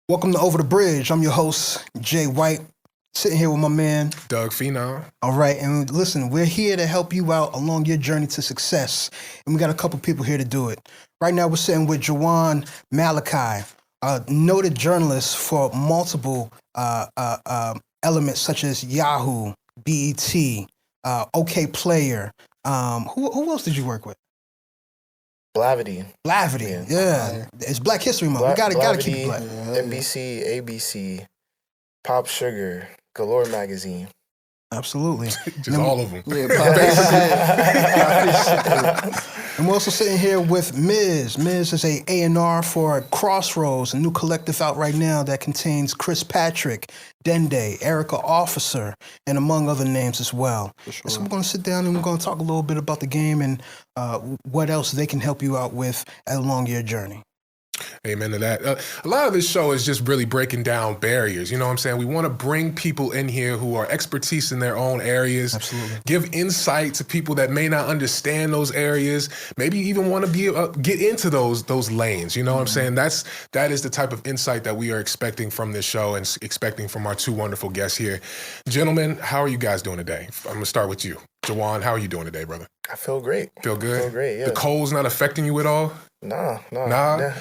Welcome to Over the Bridge. I'm your host, Jay White, sitting here with my man, Doug Phenom. All right, and listen, we're here to help you out along your journey to success. And we got a couple people here to do it. Right now, we're sitting with JaJuan Malachi, a noted journalist for multiple elements such as Yahoo, BET, OK Player. Who else did you work with? Blavity. Yeah. It's Black History Month. We gotta keep it black. NBC, ABC, Pop Sugar, Galore Magazine. Absolutely. Just all of them. And we're also sitting here with Mizz. Mizz is a A&R for Crossroads, a new collective out right now that contains Chris Patrick, Dende, Erica Officer, and among other names as well. Sure. So we're going to sit down and we're going to talk a little bit about the game and what else they can help you out with along your journey. Amen to that. A lot of this show is just really breaking down barriers. You know what I'm saying? We want to bring people in here who are expertise in their own areas. Absolutely. Give insight to people that may not understand those areas. Maybe even want to be get into those lanes. You know what I'm saying? That is the type of insight that we are expecting from this show and expecting from our two wonderful guests here. Gentlemen, how are you guys doing today? I'm gonna start with you. JaJuan, how are you doing today, brother? I feel great. Feel good? Feel great, yeah. The cold's not affecting you at all? Nah.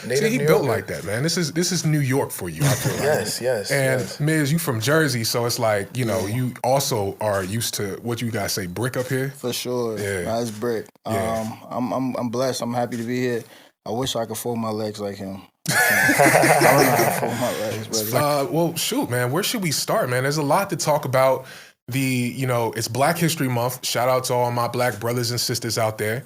See, he built like that, man. This is New York for you, I feel like. Yes. And Mizz, you from Jersey, so it's like, you know, you also are used to what you guys say, brick up here. For sure. Yeah. Nah, it's brick. Yeah. I'm blessed. I'm happy to be here. I wish I could fold my legs like him. I don't know how to fold my legs, brother. Well, shoot, man, where should we start, man? There's a lot to talk about. It's Black History Month. Shout out to all my Black brothers and sisters out there.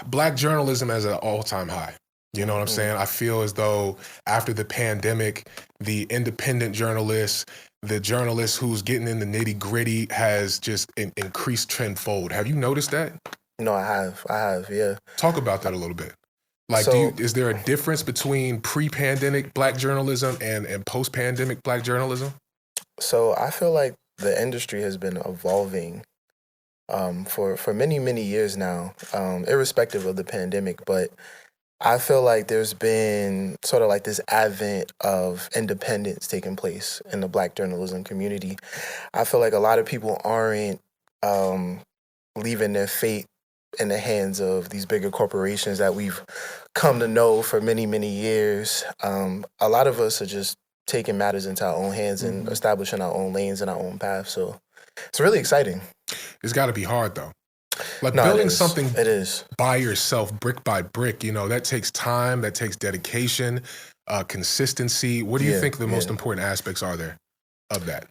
Black journalism is at an all-time high. You know what I'm saying? I feel as though after the pandemic, the independent journalist, the journalist who's getting in the nitty-gritty has just increased tenfold. Have you noticed that? No, I have, yeah. Talk about that a little bit. Like, is there a difference between pre-pandemic Black journalism and post-pandemic Black journalism? So I feel like the industry has been evolving for many, many years now, irrespective of the pandemic. But I feel like there's been sort of like this advent of independence taking place in the Black journalism community. I feel like a lot of people aren't leaving their fate in the hands of these bigger corporations that we've come to know for many, many years. A lot of us are just taking matters into our own hands and establishing our own lanes and our own path. So it's really exciting. It's got to be hard, though. Like building something it is. By yourself, brick by brick, you know, that takes time, that takes dedication, consistency. What do you think the most important aspects are there of that?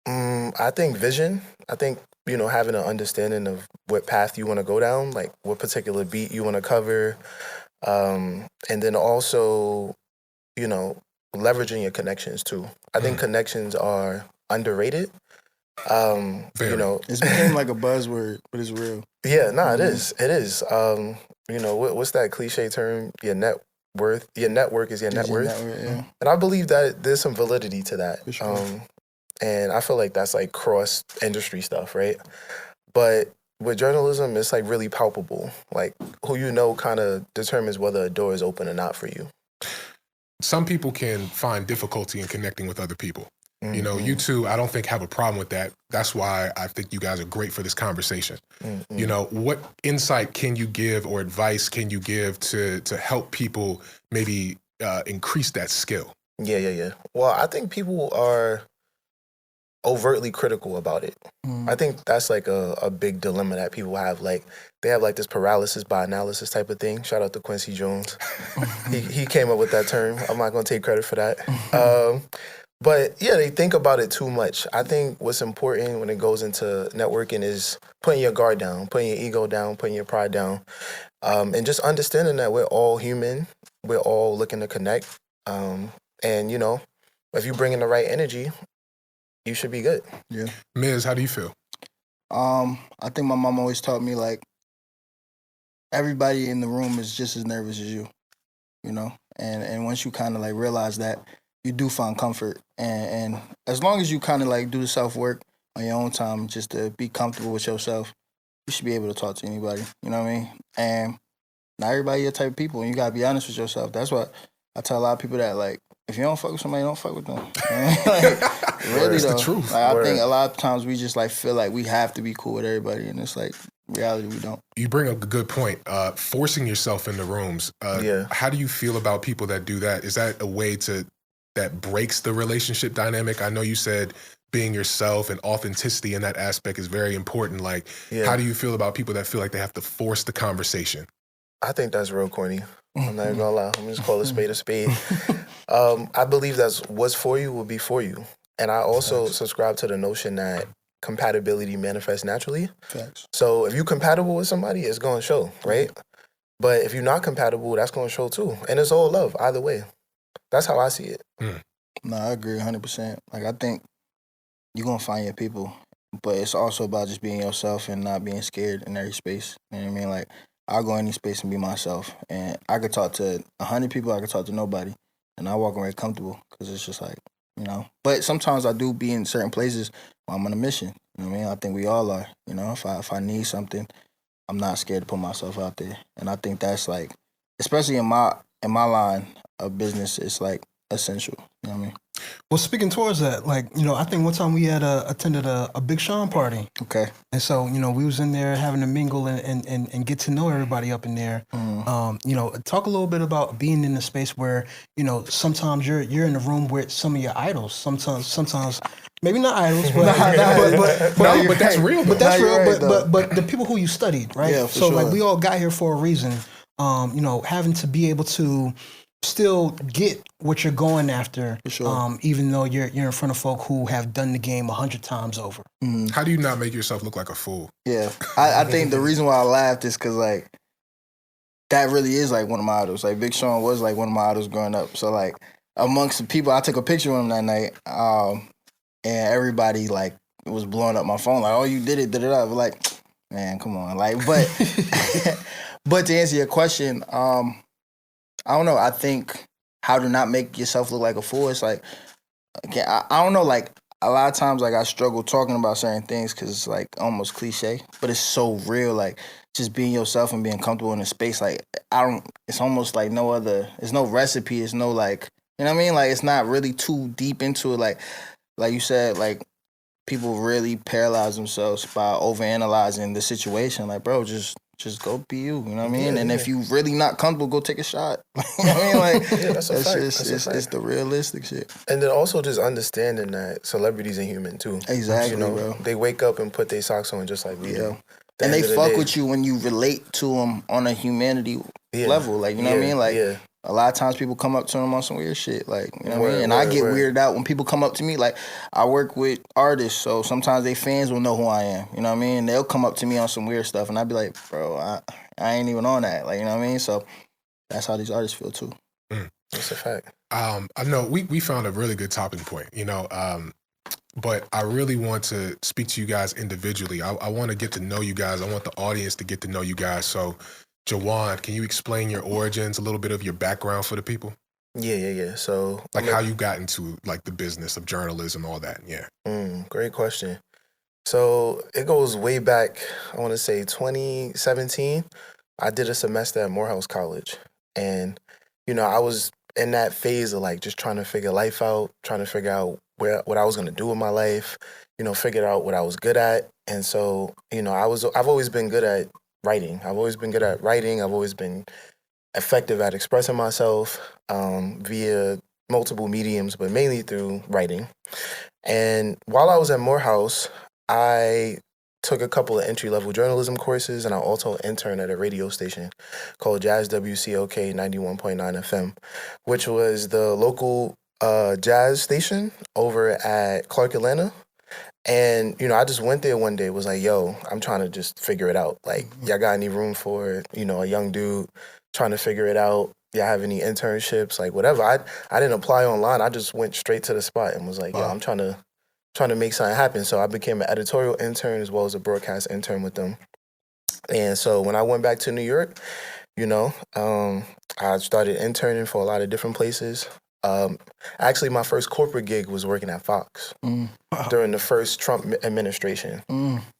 I think vision. I think, having an understanding of what path you want to go down, like what particular beat you want to cover. And then also, leveraging your connections too. I think connections are underrated. It's became like a buzzword, but it's real. Yeah, it is. It is. What's that cliche term? Your net worth is your net worth. Yeah. And I believe that there's some validity to that. For sure. And I feel like that's like cross industry stuff, right? But with journalism, it's like really palpable. Like who you know kind of determines whether a door is open or not for you. Some people can find difficulty in connecting with other people. You know, you two, I don't think have a problem with that. That's why I think you guys are great for this conversation. You know, what insight can you give or advice can you give to help people maybe increase that skill? Yeah. Well, I think people are overtly critical about it. I think that's like a big dilemma that people have. Like they have like this paralysis by analysis type of thing. Shout out to Quincy Jones. he came up with that term. I'm not going to take credit for that. But yeah, they think about it too much. I think what's important when it goes into networking is putting your guard down, putting your ego down, putting your pride down, and just understanding that we're all human. We're all looking to connect. And, if you bring in the right energy, you should be good. Yeah. Mizz, how do you feel? I think my mom always taught me, like, everybody in the room is just as nervous as you, And once you kind of, like, realize that, you do find comfort. And as long as you kind of like do the self-work on your own time, just to be comfortable with yourself, you should be able to talk to anybody. You know what I mean? And not everybody your type of people, and you got to be honest with yourself. That's what I tell a lot of people that, like, if you don't fuck with somebody, don't fuck with them. Like, really, It's though. the truth. Like, I think a lot of times we just, like, feel like we have to be cool with everybody, and it's like, reality, we don't. You bring up a good point. Forcing yourself into rooms. How do you feel about people that do that? Is that a way that breaks the relationship dynamic? I know you said being yourself and authenticity in that aspect is very important. Like, how do you feel about people that feel like they have to force the conversation? I think that's real corny. I'm not even gonna lie. I'm just call a spade a spade. I believe that's what's for you will be for you. And I also subscribe to the notion that compatibility manifests naturally. Facts. So if you're compatible with somebody, it's going to show, right? But if you're not compatible, that's going to show too. And it's all love, either way. That's how I see it. No, I agree 100%. Like, I think you're going to find your people, but it's also about just being yourself and not being scared in every space. You know what I mean? Like, I'll go in any space and be myself. And I could talk to 100 people, I could talk to nobody. And I walk away comfortable because it's just like, you know. But sometimes I do be in certain places where I'm on a mission. You know what I mean? I think we all are. You know, if I need something, I'm not scared to put myself out there. And I think that's like, especially in my line of business, it's like essential. You know what I mean? Well, speaking towards that, like, you know, I think one time we had attended a Big Sean party. Okay. And so, you know, we was in there having a mingle and get to know everybody up in there. You know, talk a little bit about being in a space where, you know, sometimes you're in a room with some of your idols. Sometimes maybe not idols, but but that's real. But that's real. Right, but the people who you studied, right? Yeah, so sure. like we all got here for a reason. You know, having to be able to still get what you're going after, even though you're in front of folk who have done the game 100 times over. How do you not make yourself look like a fool? Yeah, I think the reason why I laughed is because, like, that really is like one of my idols. Like, Big Sean was like one of my idols growing up. So, like, amongst the people, I took a picture with him that night, and everybody, like, was blowing up my phone. Like, oh, you did it, da-da-da. But, like, man, come on. Like, but to answer your question, I don't know. I think how to not make yourself look like a fool. It's like, I don't know. Like, a lot of times, like, I struggle talking about certain things because it's like almost cliche, but it's so real. Like, just being yourself and being comfortable in a space. Like, it's almost like no other. It's no recipe. It's no, like, you know what I mean? Like, it's not really too deep into it. Like you said, like, people really paralyze themselves by overanalyzing the situation. Like, bro, just go be you. You know what I mean? And if you really not comfortable, go take a shot. You know what I mean? Like, that's a fact. It's the realistic shit. And then also just understanding that celebrities are human too. Exactly, you know, bro. They wake up and put their socks on just like we do. And they fuck with you when you relate to them on a humanity level. Like, you know what I mean? Like, a lot of times people come up to them on some weird shit. Like, you know what I mean? And I get weirded out when people come up to me. Like, I work with artists, so sometimes they fans will know who I am. You know what I mean? They'll come up to me on some weird stuff, and I'd be like, bro, I ain't even on that. Like, you know what I mean? So that's how these artists feel too. That's a fact. I know we found a really good topping point, you know, but I really want to speak to you guys individually. I want to get to know you guys. I want the audience to get to know you guys. So, JaJuan, can you explain your origins, a little bit of your background for the people? Yeah. So, like, how you got into, like, the business of journalism, all that. Yeah. Great question. So it goes way back, I want to say 2017. I did a semester at Morehouse College. And, you know, I was in that phase of, like, just trying to figure life out, trying to figure out what I was going to do with my life, you know, figure out what I was good at. And so, you know, I've always been good at writing. I've always been effective at expressing myself via multiple mediums, but mainly through writing. And while I was at Morehouse, I took a couple of entry-level journalism courses, and I also interned at a radio station called Jazz WCOK 91.9 FM, which was the local jazz station over at Clark, Atlanta. And, you know, I just went there one day, was like, yo, I'm trying to just figure it out. Like, y'all got any room for, you know, a young dude trying to figure it out? Y'all have any internships? Like, whatever. I didn't apply online. I just went straight to the spot and was like, yo, I'm trying to make something happen. So I became an editorial intern as well as a broadcast intern with them. And so when I went back to New York, you know, I started interning for a lot of different places. Actually, my first corporate gig was working at Fox during the first Trump administration.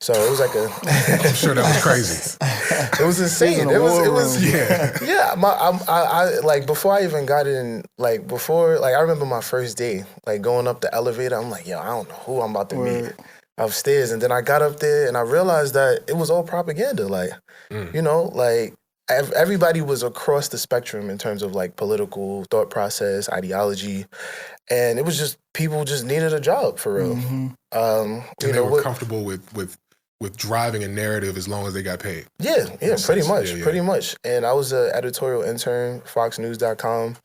So it was like I'm sure that was crazy. it was insane. It was yeah. I like before I even got in, like I remember my first day, like going up the elevator. I'm like, yo, I don't know who I'm about to meet upstairs, and then I got up there and I realized that it was all propaganda. Like, you know, like. Everybody was across the spectrum in terms of like political thought process, ideology, and it was just people just needed a job for real. And they were comfortable with driving a narrative as long as they got paid. Yeah, pretty much. And I was an editorial intern, FoxNews.com.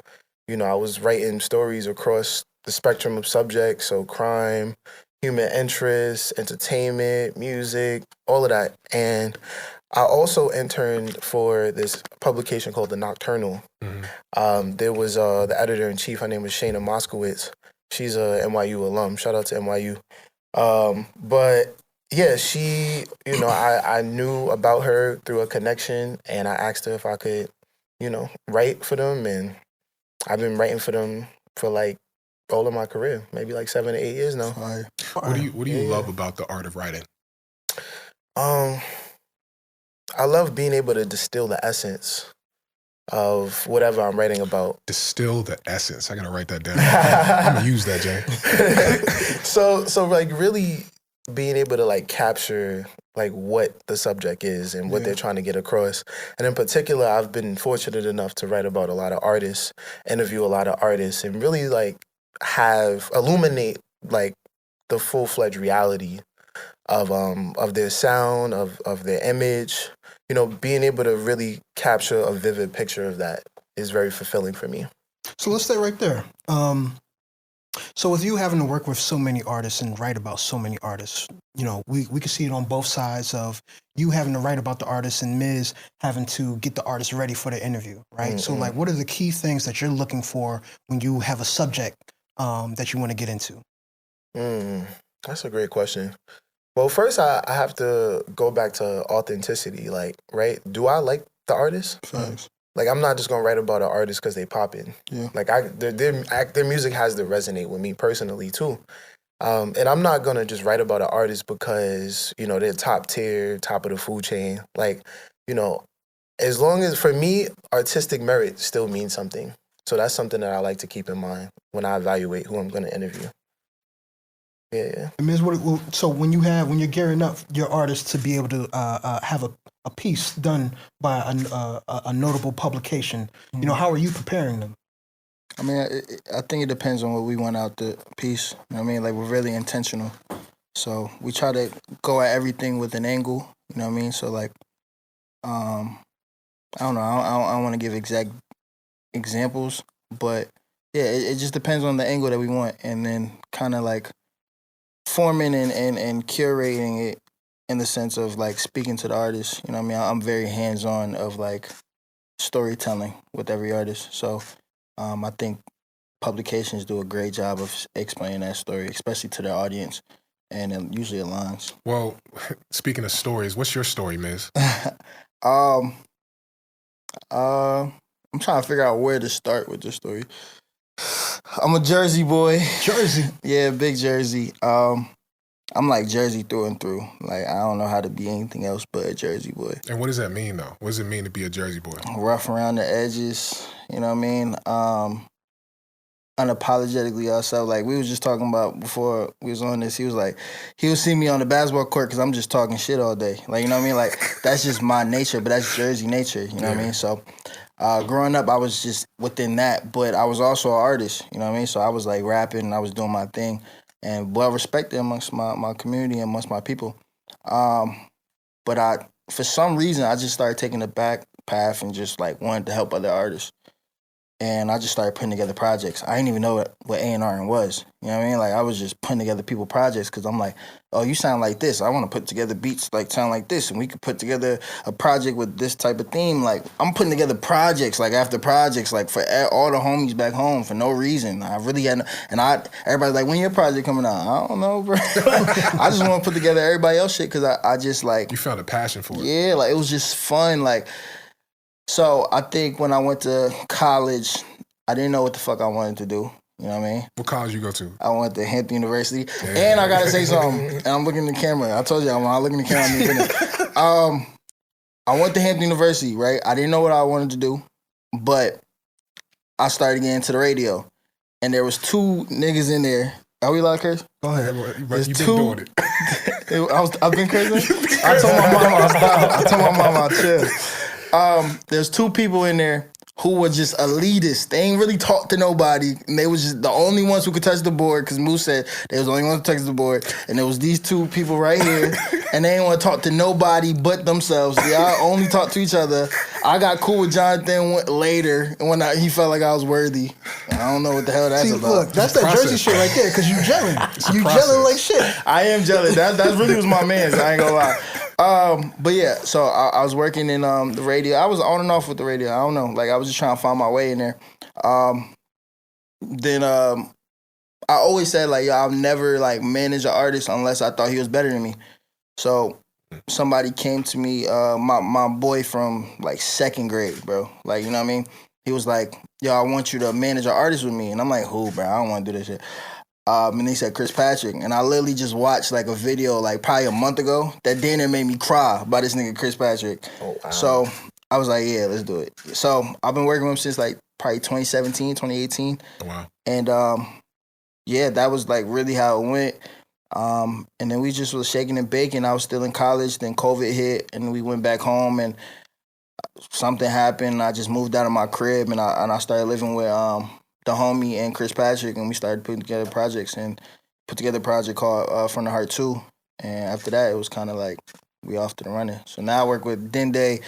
You know, I was writing stories across the spectrum of subjects, so crime, human interest, entertainment, music, all of that, and I also interned for this publication called The Nocturnal. There was the editor-in-chief, her name was Shayna Moskowitz. She's a NYU alum. Shout out to NYU. But yeah, she, you know, I knew about her through a connection, and I asked her if I could, you know, write for them, and I've been writing for them for like all of my career, maybe like 7 to 8 years now. What do you love about the art of writing? I love being able to distill the essence of whatever I'm writing about. Distill the essence. I gotta write that down. I'm gonna use that, Jay. So like really being able to like capture like what the subject is and what they're trying to get across. And in particular, I've been fortunate enough to write about a lot of artists, interview a lot of artists, and really like illuminate like the full-fledged reality of their sound, of their image. You know, being able to really capture a vivid picture of that is very fulfilling for me. So let's stay right there. So with you having to work with so many artists and write about so many artists, you know, we can see it on both sides of you having to write about the artists and Mizz having to get the artist ready for the interview, right? So like, what are the key things that you're looking for when you have a subject that you want to get into? That's a great question. Well, first I have to go back to authenticity. Like, right? Do I like the artist? Thanks. Like, I'm not just gonna write about an artist because they poppin'. Yeah. Like, their music has to resonate with me personally too. And I'm not gonna just write about an artist because, you know, they're top tier, top of the food chain. Like, you know, as long as, for me, artistic merit still means something. So that's something that I like to keep in mind when I evaluate who I'm gonna interview. Yeah. And Mizz, so when you're gearing up your artist to be able to have a piece done by a notable publication, you know, how are you preparing them? I mean, I think it depends on what we want out the piece. You know what I mean? Like, we're really intentional. So we try to go at everything with an angle. You know what I mean? So, like, I don't know. I don't want to give exact examples, but, yeah, it just depends on the angle that we want. And then kind of, like, forming and curating it in the sense of, like, speaking to the artist. You know what I mean? I'm very hands-on of, like, storytelling with every artist. So I think publications do a great job of explaining that story, especially to their audience, and it usually aligns. Well, speaking of stories, what's your story, Mizz? I'm trying to figure out where to start with this story. I'm a Jersey boy. Jersey? Yeah, big Jersey. I'm like Jersey through and through. Like, I don't know how to be anything else but a Jersey boy. And what does that mean, though? What does it mean to be a Jersey boy? Rough around the edges, you know what I mean? Unapologetically ourselves. Like, we was just talking about before we was on this, he was like, he'll see me on the basketball court because I'm just talking shit all day. Like, you know what I mean? Like, that's just my nature, but that's Jersey nature, you know what I mean? So, growing up, I was just within that, but I was also an artist, you know what I mean? So I was like rapping and I was doing my thing and well respected amongst my community and amongst my people. But for some reason, I just started taking the back path and just like wanted to help other artists. And I just started putting together projects. I didn't even know what A&R was. You know what I mean? Like, I was just putting together people projects because I'm like, oh, you sound like this. I want to put together beats like sound like this. And we could put together a project with this type of theme. Like, I'm putting together projects, like after projects, like for all the homies back home for no reason. I really had everybody's like, when your project coming out? I don't know, bro. I just want to put together everybody else shit because I just like. You found a passion for it. Yeah, like it was just fun. Like, so I think when I went to college, I didn't know what the fuck I wanted to do. You know what I mean? What college you go to? I went to Hampton University. Damn. And I gotta say something. And I'm looking in the camera. I told you when I look in the camera, I'm finish. I went to Hampton University, right? I didn't know what I wanted to do, but I started getting into the radio. And there was 2 niggas in there. Are we allowed to curse? Go ahead. You've been doing it. I've been crazy. I told my mama I stopped. I told my mama I chill. There's 2 people in there who were just elitists. They ain't really talk to nobody, and they was just the only ones who could touch the board. Because Moose said they was the only ones to touch the board, and there was these 2 people right here, and they ain't want to talk to nobody but themselves. Y'all only talk to each other. I got cool with Jonathan later, when he felt like I was worthy. I don't know what the hell that's about. Look, that's that Jersey shit right there, because you gelling. You gelling like shit. I am jealous. That really was my man's. I ain't gonna lie. But yeah, so I was working in the radio. I was on and off with the radio. I don't know. Like I was just trying to find my way in there. Then I always said like, yo, I'll never like manage an artist unless I thought he was better than me. So somebody came to me, my boy from like 2nd grade, bro. Like, you know what I mean? He was like, yo, I want you to manage an artist with me. And I'm like, who, bro? I don't want to do this shit. And he said Chris Patrick, and I literally just watched like a video like probably a month ago that damn near made me cry about this nigga Chris Patrick. Oh, wow. So I was like, yeah, let's do it. So I've been working with him since like probably 2017, 2018. Wow. And yeah, that was like really how it went. And then we just was shaking and baking. I was still in college. Then COVID hit, and we went back home, and something happened. I just moved out of my crib, and I started living with the homie and Chris Patrick, and we started putting together projects and put together a project called From the Heart 2. And after that, it was kind of like we off to the running. So now I work with Dende,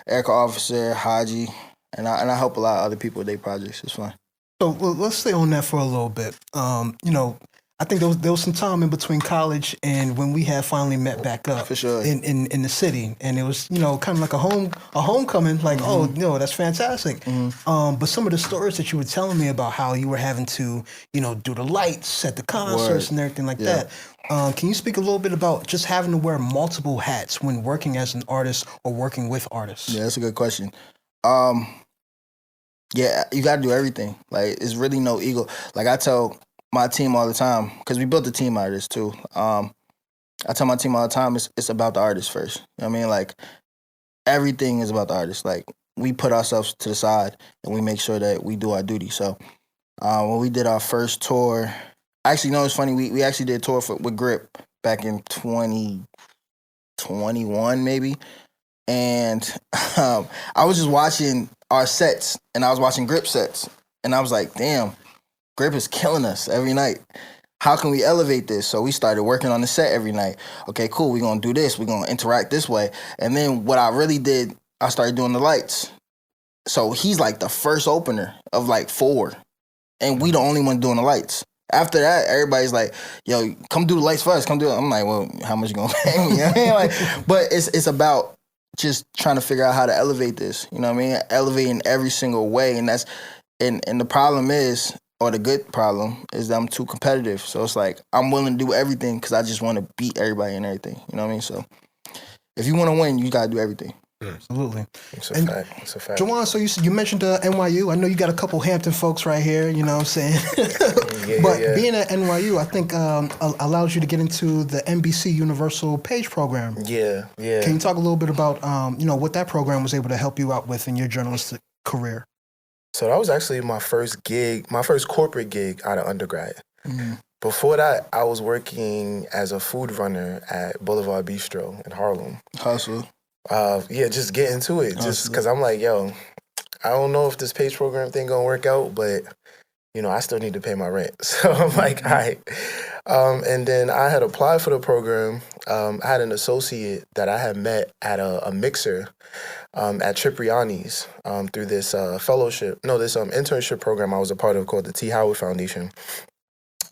Erica Officer, Haji, and I help a lot of other people with their projects. It's fun. So well, let's stay on that for a little bit. You know, I think there was some time in between college and when we had finally met back up For sure. in the city, and it was, you know, kind of like a homecoming. Like, oh, you know, that's fantastic. But some of the stories that you were telling me about how you were having to, you know, do the lights at the concerts and everything like that. Can you speak a little bit about just having to wear multiple hats when working as an artist or working with artists? Yeah, that's a good question. Yeah, you got to do everything. Like, it's really no ego. Like, I tell my team all the time, because we built a team out of this too. I tell my team all the time, it's about the artist first. You know what I mean? Like, everything is about the artist. Like, we put ourselves to the side and we make sure that we do our duty. So when we did our first tour, actually, no, it's funny. We actually did a tour with Grip back in 2021 maybe. And I was just watching our sets, and I was watching Grip sets. And I was like, damn, Grip is killing us every night. How can we elevate this? So we started working on the set every night. Okay, cool, we're going to do this. We're going to interact this way. And then what I really did, I started doing the lights. So he's like the first opener of like 4. And we the only one doing the lights. After that, everybody's like, yo, come do the lights first. Come do it. I'm like, well, how much you going to pay me? You know what I mean? Like, but it's about just trying to figure out how to elevate this. You know what I mean? Elevating every single way. And that's and the problem is, or the good problem, is that I'm too competitive. So it's like, I'm willing to do everything because I just want to beat everybody and everything. You know what I mean? So if you want to win, you got to do everything. Absolutely. It's a fact. It's a fact. JaJuan, so you mentioned NYU. I know you got a couple Hampton folks right here, you know what I'm saying? Being at NYU, I think allows you to get into the NBC Universal Page program. Yeah. Can you talk a little bit about, you know, what that program was able to help you out with in your journalistic career? So that was actually my first gig, my first corporate gig out of undergrad. Before that, I was working as a food runner at Boulevard Bistro in Harlem. Hustle. Just get into it. Just because I'm like, yo, I don't know if this page program thing gonna work out, but, you know, I still need to pay my rent. So I'm like, all right. And then I had applied for the program. I had an associate that I had met at a mixer at Cipriani's through this internship program I was a part of called the T. Howard Foundation.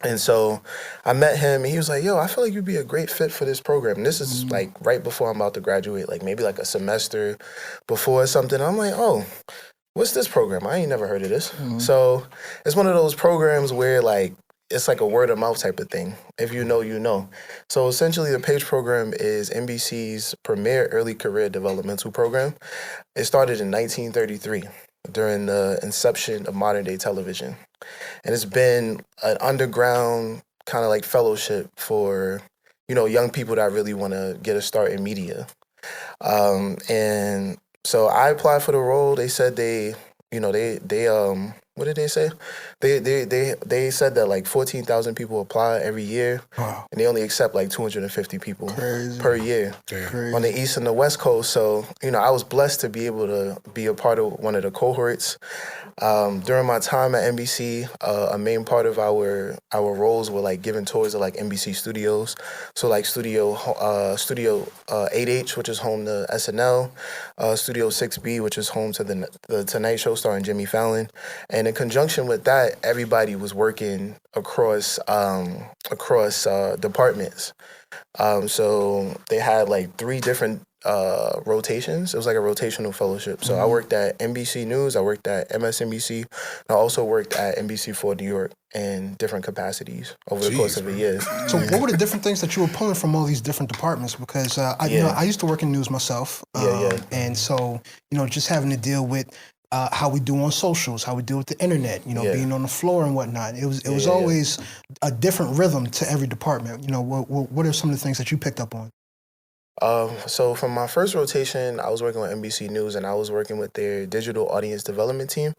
And so I met him, and he was like, yo, I feel like you'd be a great fit for this program. And this is like right before I'm about to graduate, like maybe like a semester before or something. I'm like, oh, what's this program? I ain't never heard of this. So it's one of those programs where like, it's like a word of mouth type of thing. If you know, you know. So essentially the PAGE program is NBC's premier early career developmental program. It started in 1933. during the inception of modern day television. And it's been an underground kind of like fellowship for, young people that really want to get a start in media. And so I applied for the role. They said what did they say? They said that like 14,000 people apply every year, Wow. and they only accept like 250 people Crazy. per year Crazy. on the East and the West Coast. So, I was blessed to be able to be a part of one of the cohorts. During my time at NBC, a main part of our roles were like giving tours of like NBC studios. So like Studio 8H, which is home to SNL, Studio 6B, which is home to the Tonight Show starring Jimmy Fallon. And in conjunction with that, everybody was working across departments. So they had like 3 different rotations. It was like a rotational fellowship. So I worked at NBC News, I worked at MSNBC, and I also worked at NBC4 New York in different capacities over the course of a year. So what were the different things that you were pulling from all these different departments? Because I used to work in news myself. And so, just having to deal with how we do on socials, how we deal with the internet, being on the floor and whatnot. It was always a different rhythm to every department. What are some of the things that you picked up on? So from my first rotation, I was working with NBC News, and I was working with their digital audience development team.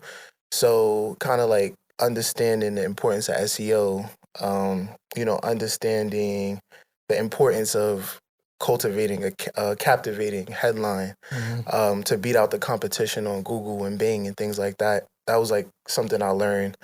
So kind of like understanding the importance of SEO, understanding the importance of cultivating a captivating headline to beat out the competition on Google and Bing and things like that. That was like something I learned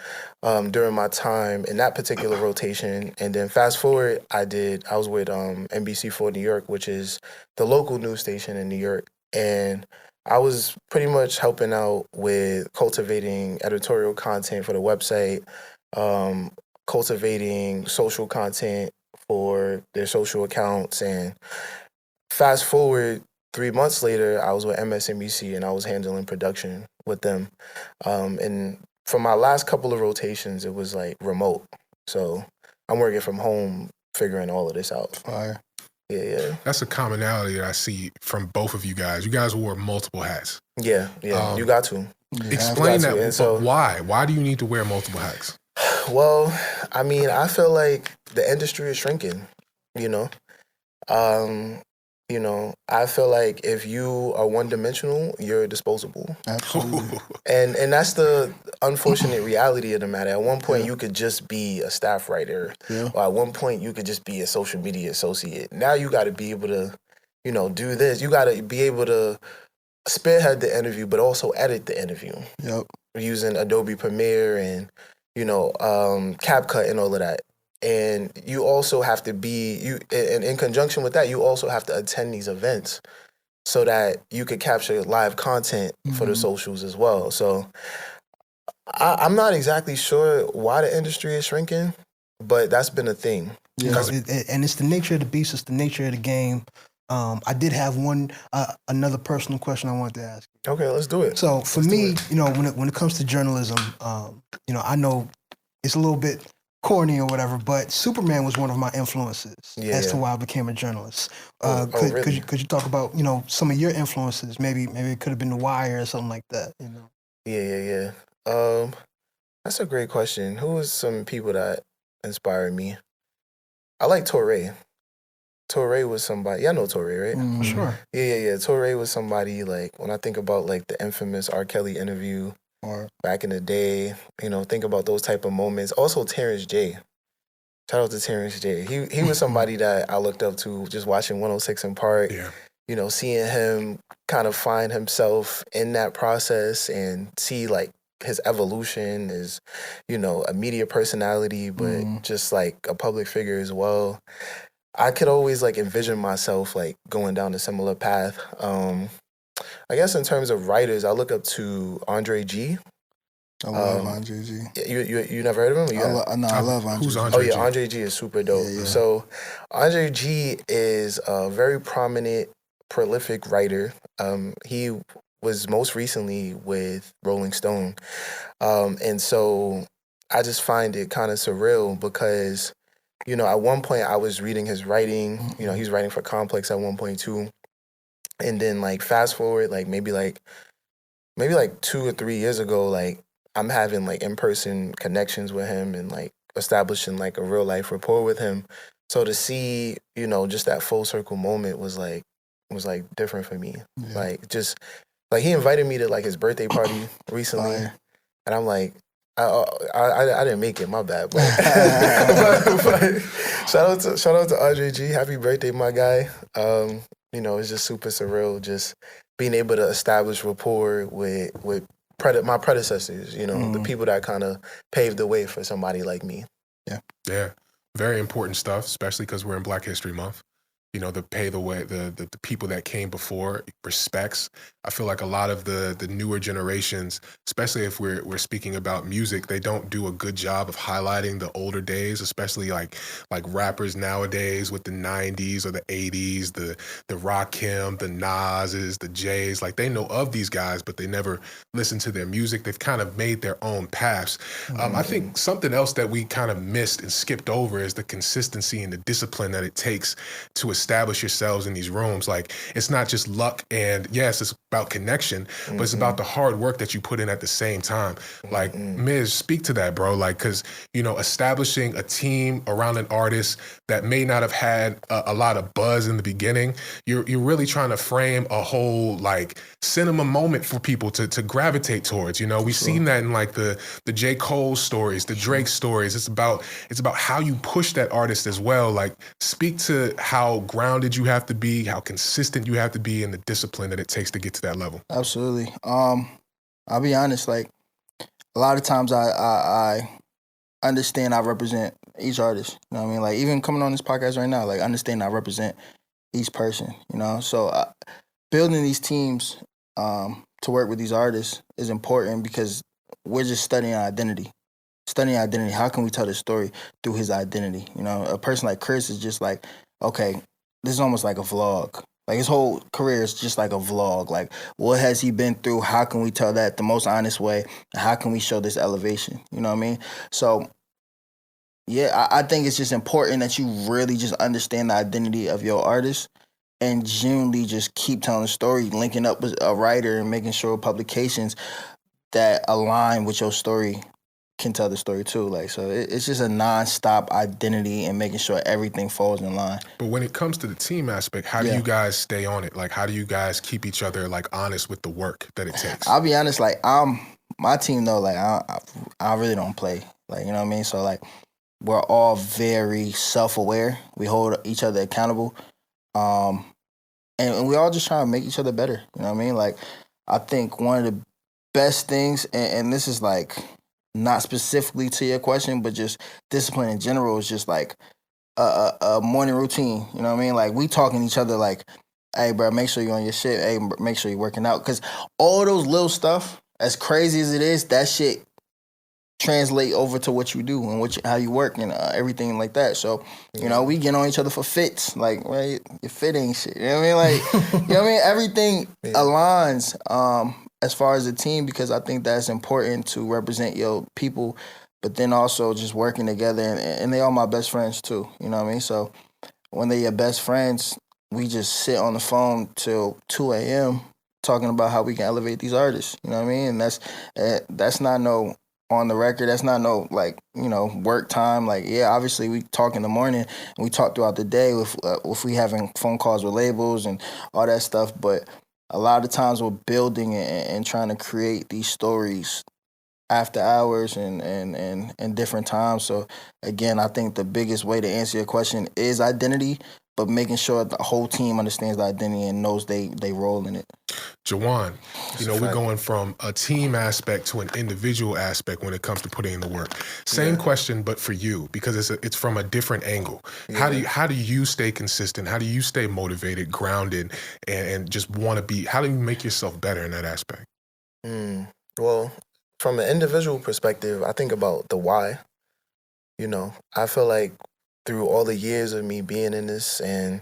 during my time in that particular rotation. And then fast forward, I was with NBC4 New York, which is the local news station in New York. And I was pretty much helping out with cultivating editorial content for the website, cultivating social content for their social accounts. And fast forward 3 months later, I was with MSNBC and I was handling production with them. And for my last couple of rotations, it was like remote. So I'm working from home, figuring all of this out. Fire. Yeah. That's a commonality that I see from both of you guys. You guys wore multiple hats. Yeah. You got to. Explain that. And so, but why? Why do you need to wear multiple hats? Well, I mean, I feel like the industry is shrinking, I feel like if you are one-dimensional, you're disposable. Absolutely. And that's the unfortunate reality of the matter. At one point, you could just be a staff writer. Yeah. Or at one point, you could just be a social media associate. Now you got to be able to, do this. You got to be able to spearhead the interview, but also edit the interview. Yep. Using Adobe Premiere and, CapCut and all of that. And you also have to and in conjunction with that, you also have to attend these events so that you could capture live content for the socials as well. So I'm not exactly sure why the industry is shrinking, but that's been a thing. Yeah. And it's the nature of the beast. It's the nature of the game. I did have another personal question I wanted to ask you. Okay, let's do it. So for me, when it comes to journalism, I know it's a little bit corny or whatever, but Superman was one of my influences as to why I became a journalist. Really? Could you talk about some of your influences? Maybe it could have been The Wire or something like that. Yeah. That's a great question. Who was some people that inspired me? I like Torre. Torre was somebody. Y'all know Torre, right? Sure. Yeah. Torre was somebody, like, when I think about like the infamous R. Kelly interview back in the day, think about those type of moments. Also Terrence J. Shout out to Terrence J. He was somebody that I looked up to just watching 106 in Park. Yeah. Seeing him kind of find himself in that process and see like his evolution as, a media personality, but just like a public figure as well. I could always like envision myself like going down a similar path. I guess in terms of writers, I look up to Andre G. I love Andre G. You never heard of him? I love Andre Who's G. Andre G? Andre G is super dope. Yeah. So Andre G is a very prominent, prolific writer. He was most recently with Rolling Stone. And so I just find it kind of surreal because, at one point I was reading his writing. He's writing for Complex at one point too. And then like fast forward, like maybe like maybe like 2 or 3 years ago, like I'm having like in-person connections with him and like establishing like a real life rapport with him. So to see, you know, just that full circle moment was like different for me. Yeah. Like just like he invited me to like his birthday party recently, Fire. and I'm like, I didn't make it, my bad. But, but shout out to Andre G. Happy birthday, my guy. You know, it's just super surreal just being able to establish rapport with my predecessors, you know, the people that kind of paved the way for somebody like me. Yeah. Very important stuff, especially because we're in Black History Month. You know, the pay the way, the people that came before, respects. I feel like a lot of the newer generations, especially if we're speaking about music, they don't do a good job of highlighting the older days, especially like rappers nowadays with the 90s or the 80s, the Rakim, the Nas's, the Jays. Like they know of these guys, but they never listen to their music. They've kind of made their own paths. I think something else that we kind of missed and skipped over is the consistency and the discipline that it takes to establish yourselves in these rooms. Like it's not just luck, and yes, it's about connection, but it's about the hard work that you put in at the same time. Like Mizz, speak to that, bro. Like, cause you know, establishing a team around an artist that may not have had a lot of buzz in the beginning, you're really trying to frame a whole like cinema moment for people to gravitate towards. You know, we've seen that in like the J. Cole stories, the Drake stories. It's about how you push that artist as well. Like, speak to how grounded you have to be, how consistent you have to be, and the discipline that it takes to get to that level. Absolutely. I'll be honest, like a lot of times I understand I represent each artist. You know what I mean? Like even coming on this podcast right now, like understand I represent each person, you know? So building these teams to work with these artists is important because we're just studying identity. How can we tell the story through his identity? You know, a person like Chris is just like, okay, this is almost like a vlog. Like his whole career is just like a vlog. Like what has he been through? How can we tell that the most honest way? How can we show this elevation? You know what I mean? So yeah, I think it's just important that you really just understand the identity of your artist and genuinely just keep telling the story, linking up with a writer and making sure publications that align with your story can tell the story too. Like, so it's just a nonstop identity and making sure everything falls in line. But when it comes to the team aspect, how do you guys stay on it? Like, how do you guys keep each other like honest with the work that it takes? I'll be honest, like my team though, like I really don't play. Like, you know what I mean? So like we're all very self-aware. We hold each other accountable. And we all just try to make each other better. You know what I mean? Like, I think one of the best things, and this is like not specifically to your question, but just discipline in general is just like a morning routine. You know what I mean? Like we talking to each other like, hey, bro, make sure you're on your shit. Hey, make sure you're working out. Because all those little stuff, as crazy as it is, that shit translate over to what you do and how you work and everything like that. So, you know, we get on each other for fits. Like, right, your fit ain't shit. You know what I mean? Like, you know what I mean? Everything aligns as far as a team because I think that's important to represent your people, but then also just working together. And they are my best friends too. You know what I mean? So when they're your best friends, we just sit on the phone till 2 a.m. talking about how we can elevate these artists. You know what I mean? And that's not no on the record. That's not no, like, you know, work time. Like, yeah, obviously we talk in the morning and we talk throughout the day if we having phone calls with labels and all that stuff. But a lot of times we're building and trying to create these stories after hours and different times. So again, I think the biggest way to answer your question is identity, but making sure the whole team understands the identity and knows they role in it. JaJuan, you know, we're going from a team aspect to an individual aspect when it comes to putting in the work. Same question, but for you, because it's from a different angle. Yeah. How do you stay consistent? How do you stay motivated, grounded, and just want to be? How do you make yourself better in that aspect? Well, from an individual perspective, I think about the why. You know, I feel like through all the years of me being in this and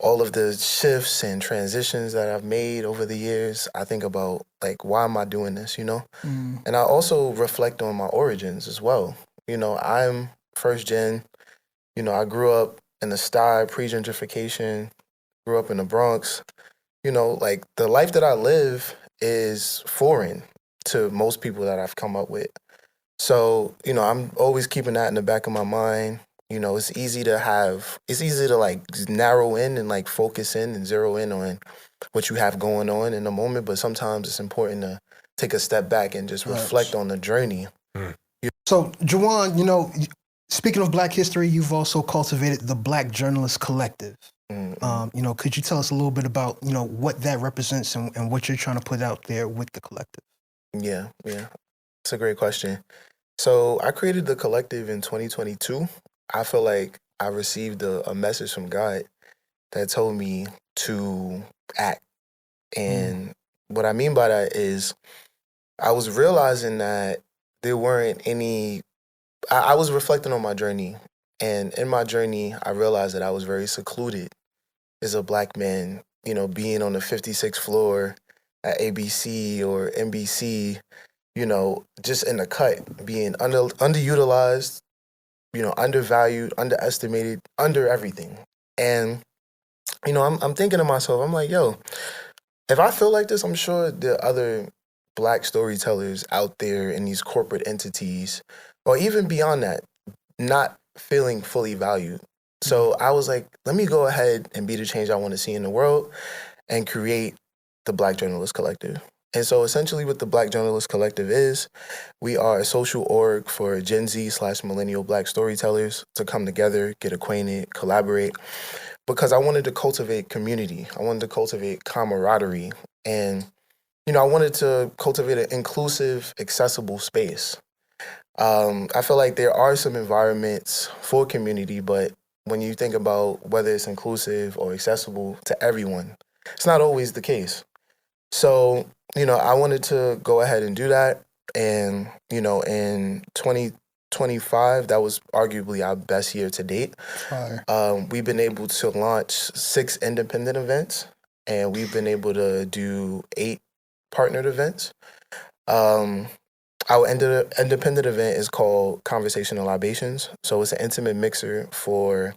all of the shifts and transitions that I've made over the years, I think about, like, why am I doing this, you know? And I also reflect on my origins as well. You know, I'm first gen. You know, I grew up in the sty, pre-gentrification, grew up in the Bronx. You know, like, the life that I live is foreign to most people that I've come up with. So, I'm always keeping that in the back of my mind. It's easy to like narrow in and like focus in and zero in on what you have going on in the moment. But sometimes it's important to take a step back and just reflect on the journey. So, JaJuan, speaking of Black history, you've also cultivated the Black Journalist Collective. Could you tell us a little bit about, what that represents and what you're trying to put out there with the collective? Yeah. It's a great question. So I created the collective in 2022. I feel like I received a message from God that told me to act. And what I mean by that is I was realizing that there weren't any, I was reflecting on my journey. And in my journey, I realized that I was very secluded as a Black man, being on the 56th floor at ABC or NBC, just in the cut, being underutilized, undervalued, underestimated, under everything. And, I'm thinking to myself, I'm like, yo, if I feel like this, I'm sure there are other Black storytellers out there in these corporate entities, or even beyond that, not feeling fully valued. So I was like, let me go ahead and be the change I want to see in the world and create the Black Journalist Collective. And so essentially what the Black Journalist Collective is, we are a social org for Gen Z/millennial Black storytellers to come together, get acquainted, collaborate, because I wanted to cultivate community. I wanted to cultivate camaraderie. And, I wanted to cultivate an inclusive, accessible space. I feel like there are some environments for community, but when you think about whether it's inclusive or accessible to everyone, it's not always the case. So, I wanted to go ahead and do that. And, in 2025, that was arguably our best year to date. We've been able to launch 6 independent events, and we've been able to do 8 partnered events. Our independent event is called Conversational Libations. So it's an intimate mixer for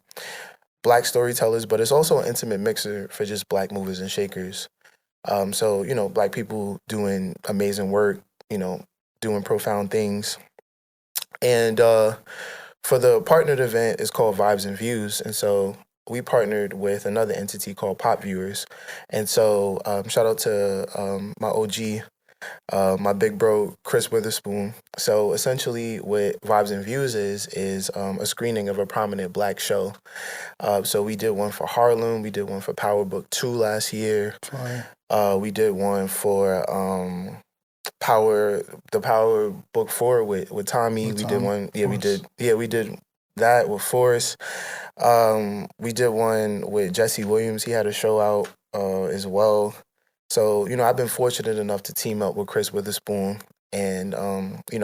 Black storytellers, but it's also an intimate mixer for just Black movers and shakers. So, Black people doing amazing work, doing profound things. And for the partnered event, it's called Vibes and Views. And so we partnered with another entity called Pop Viewers. And so shout out to my OG, my big bro, Chris Witherspoon. So essentially what Vibes and Views is a screening of a prominent Black show. So we did one for Harlem. We did one for Power Book 2 last year. We did one for the Power Book 4 with Tommy. We did one. We did that with Forrest. We did one with Jesse Williams. He had a show out as well. So, I've been fortunate enough to team up with Chris Witherspoon and,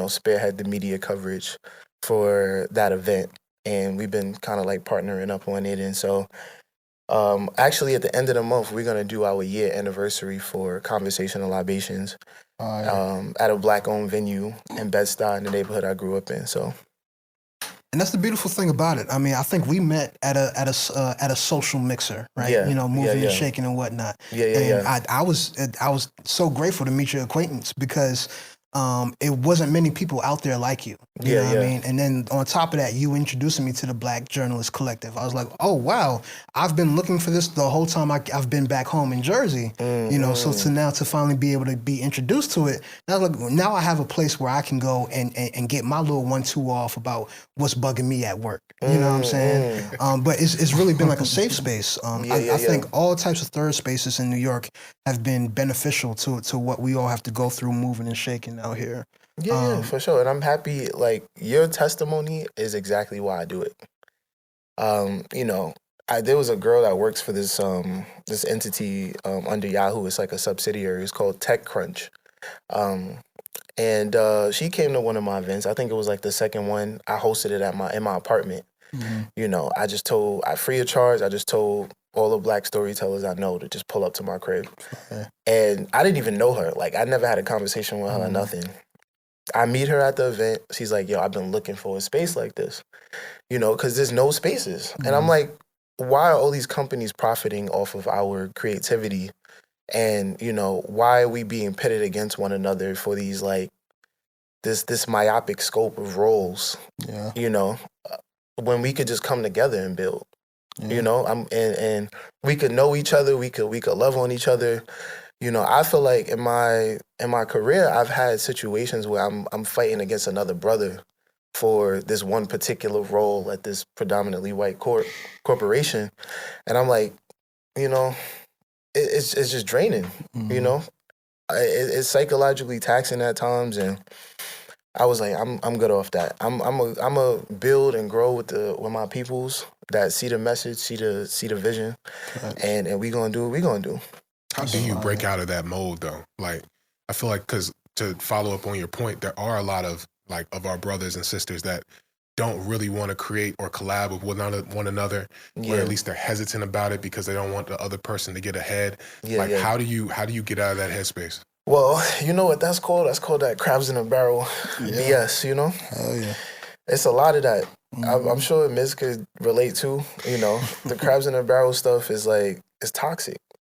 spearhead the media coverage for that event. And we've been kind of like partnering up on it. And so, actually, at the end of the month, we're going to do our year anniversary for Conversational Libations at a Black-owned venue in Bed-Stuy, in the neighborhood I grew up in. So. And that's the beautiful thing about it. I mean, I think we met at a social mixer, right? Yeah. Moving and shaking and whatnot. I was so grateful to meet your acquaintance because it wasn't many people out there like you. You know what I mean? And then on top of that, you introducing me to the Black Journalist Collective. I was like, oh, wow, I've been looking for this the whole time I've been back home in Jersey. So to finally be able to be introduced to it, now I have a place where I can go and get my little 1-2 off about what's bugging me at work. You know what I'm saying? But it's really been like a safe space. I think all types of third spaces in New York have been beneficial to what we all have to go through moving and shaking out here. Yeah, for sure. And I'm happy, like, your testimony is exactly why I do it. There was a girl that works for this entity under Yahoo. It's like a subsidiary. It's called TechCrunch. And she came to one of my events. I think it was like the second one. I hosted it in my apartment. I free of charge, I just told all the Black storytellers I know to just pull up to my crib. And I didn't even know her. Like, I never had a conversation with her or nothing. I meet her at the event. She's like, yo, I've been looking for a space like this, because there's no spaces. And I'm like, why are all these companies profiting off of our creativity And, you know, why are we being pitted against one another for these, like, this myopic scope of roles, Yeah. you know, when we could just come together and build, Yeah. you know, and we could know each other, we could love on each other. You know, I feel like in my career, I've had situations where I'm fighting against another brother for this one particular role at this predominantly white corporation, and I'm like, you know, it's just draining. Mm-hmm. You know, it's psychologically taxing at times, and I was like, I'm good off that. I'm a build and grow with my peoples that see the message, see the vision, and we gonna do what we gonna do. How do you break out of that mold though? Like, I feel like, because to follow up on your point, there are a lot of our brothers and sisters that don't really want to create or collab with one another, or at least they're hesitant about it because they don't want the other person to get ahead. How do you get out of that headspace? Well, you know what that's called? That's called that crabs in a barrel BS, you know? Hell yeah. It's a lot of that. Mm-hmm. I'm sure Mizz could relate to, you know? The crabs in a barrel stuff is like, it's toxic.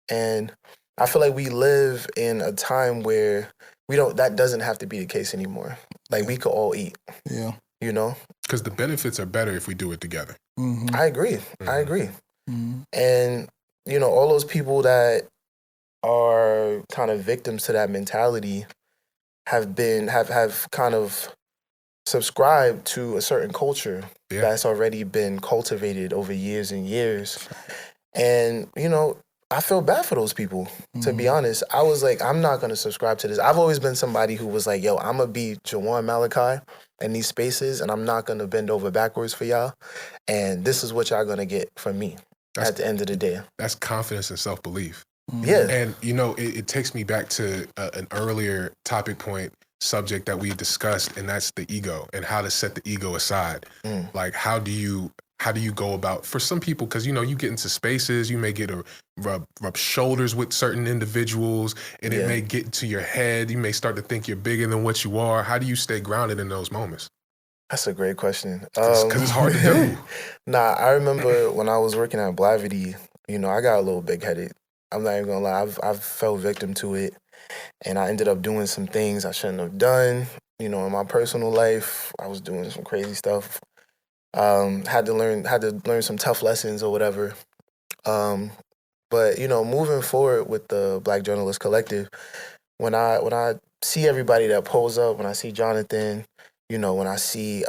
And I feel like we live in a time where that doesn't have to be the case anymore. Like, we could all eat. Yeah. You know? Because the benefits are better if we do it together. Mm-hmm. I agree. I agree. Mm-hmm. And, you know, all those people that are kind of victims to that mentality have kind of subscribed to a certain culture that's already been cultivated over years and years. And, you know, I feel bad for those people, to be honest. I was like, I'm not going to subscribe to this. I've always been somebody who was like, yo, I'm going to be JaJuan Malachi in these spaces, and I'm not going to bend over backwards for y'all. And this is what y'all going to get from me at the end of the day. That's confidence and self-belief. Yeah. And, you know, it takes me back to an earlier topic point subject that we discussed, and that's the ego and how to set the ego aside. Like, how do you go about, for some people, because, you know, you get into spaces, you may get a rub shoulders with certain individuals, and it may get into your head. You may start to think you're bigger than what you are. How do you stay grounded in those moments? That's a great question. Because it's hard to do. Nah, I remember when I was working at Blavity, you know, I got a little big-headed. I'm not even gonna lie. I've fell victim to it, and I ended up doing some things I shouldn't have done. You know, in my personal life, I was doing some crazy stuff. Had to learn some tough lessons or whatever. But you know, moving forward with the Black Journalist Collective, when I see everybody that pulls up, when I see Jonathan, you know, when I see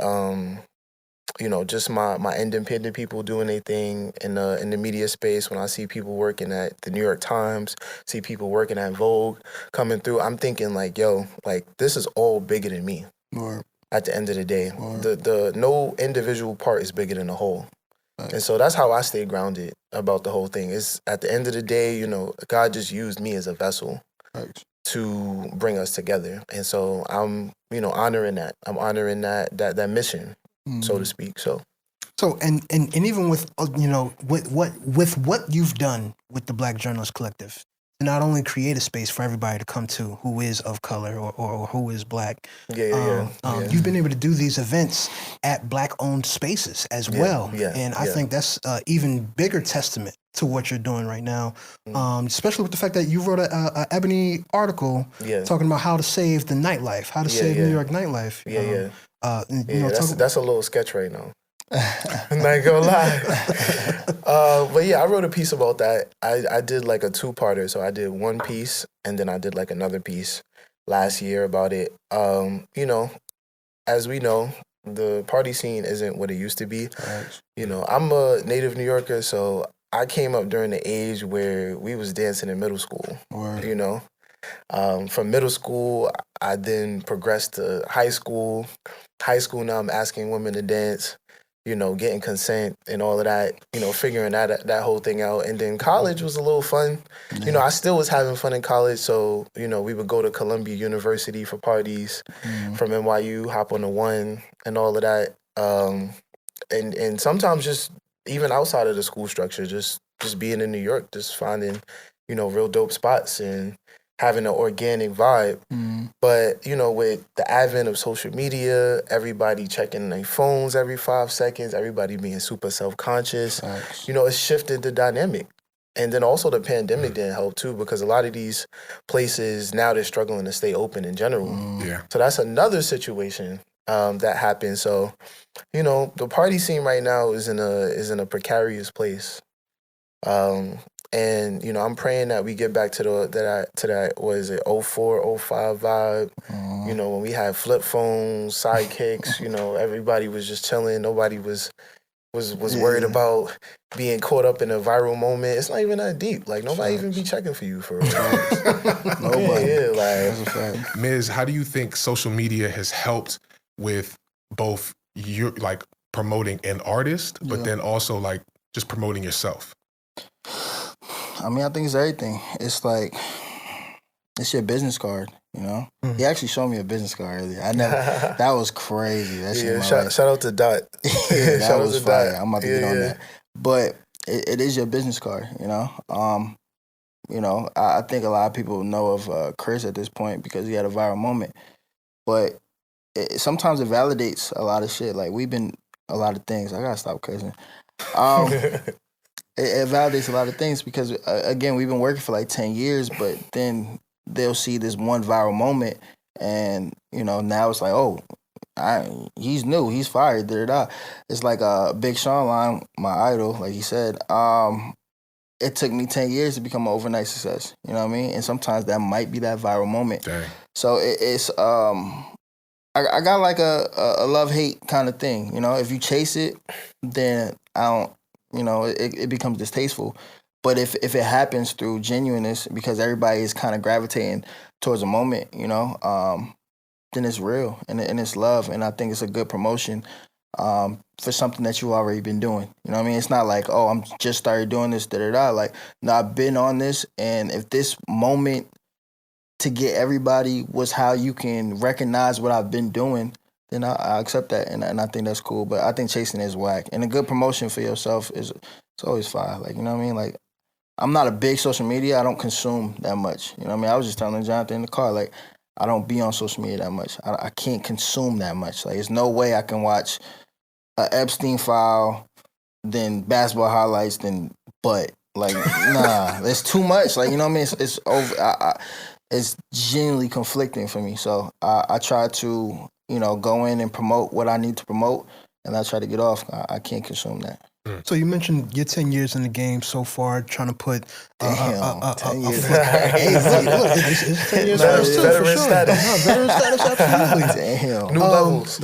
you know, just my independent people doing their thing in the media space, when I see people working at the New York Times, see people working at Vogue coming through, I'm thinking like, yo, like, this is all bigger than me. At the end of the day, the no individual part is bigger than the whole. And so that's how I stay grounded about the whole thing. Is at the end of the day, you know, God just used me as a vessel to bring us together. And so I'm, you know, honoring that. I'm honoring that mission, so to speak. So and even with you know, with what you've done with the Black Journalist Collective, to not only create a space for everybody to come to who is of color or who is Black. You've been able to do these events at Black-owned spaces as well. And I think that's even bigger testament to what you're doing right now, especially with the fact that you wrote a Ebony article talking about how to save the nightlife, how to save New York nightlife. You know, that's a little sketch right now. I'm not gonna lie. But yeah, I wrote a piece about that. I did like a two-parter. So I did one piece and then I did like another piece last year about it. You know, as we know, the party scene isn't what it used to be. You know, I'm a native New Yorker, so I came up during the age where we was dancing in middle school. You know, from middle school, I then progressed to high school. High school, now I'm asking women to dance. You know, getting consent and all of that, you know, figuring that whole thing out. And then college was a little fun. You know, I still was having fun in college. So, you know, we would go to Columbia University for parties from NYU, hop on the one and all of that. And sometimes just even outside of the school structure, just being in New York, just finding, you know, real dope spots and having an organic vibe. But, you know, with the advent of social media, everybody checking their phones every 5 seconds, everybody being super self-conscious, you know, it's shifted the dynamic. And then also the pandemic didn't help too, because a lot of these places now they're struggling to stay open in general. Yeah. So that's another situation that happened. So, you know, the party scene right now is in a precarious place. And you know, I'm praying that we get back to that what is it, 04, 05 vibe. You know, when we had flip phones, sidekicks, you know, everybody was just chilling. Nobody was worried about being caught up in a viral moment. It's not even that deep. Like, nobody even be checking for you for real. Nobody. Yeah, That's a like, fact. Mizz, how do you think social media has helped with both your like promoting an artist, but then also like just promoting yourself? I mean, I think it's everything. It's like, it's your business card, you know? He actually showed me a business card earlier. I never, that was crazy. That shit in my life. shout out to Dot. Yeah, that shout out was to fire. Dot. I'm about to get on that. But it is your business card, you know? You know, I think a lot of people know of Chris at this point because he had a viral moment. But sometimes it validates a lot of shit. Like, we've been, a lot of things. I gotta stop cursing. It validates a lot of things because, again, we've been working for like 10 years, but then they'll see this one viral moment and, you know, now it's like, oh, he's new, he's fired, da-da-da. It's like Big Sean line, my idol, like he said, it took me 10 years to become an overnight success, you know what I mean? And sometimes that might be that viral moment. Dang. So it's, I got like a love-hate kind of thing, you know? If you chase it, then I don't, you know, it becomes distasteful. But if it happens through genuineness, because everybody is kind of gravitating towards a moment, you know, then it's real and it's love. And I think it's a good promotion for something that you've already been doing. You know what I mean? It's not like, oh, I'm just started doing this, da-da-da. Like, no, I've been on this. And if this moment to get everybody was how you can recognize what I've been doing, then I accept that, and I think that's cool. But I think chasing is whack. And a good promotion for yourself it's always fine. Like, you know what I mean? Like, I'm not a big social media. I don't consume that much. You know what I mean? I was just telling Jonathan in the car, like, I don't be on social media that much. I can't consume that much. Like, there's no way I can watch a Epstein file, then basketball highlights, then butt. Like, nah, it's too much. Like, you know what I mean? It's over. It's genuinely conflicting for me. So I try to, you know, go in and promote what I need to promote, and I try to get off. I can't consume that. So you mentioned you're 10 years in the game so far, trying to put 10 years. Hey, look, it's 10 years Veteran first too, for sure. status. No, veteran status, absolutely. Damn. New levels.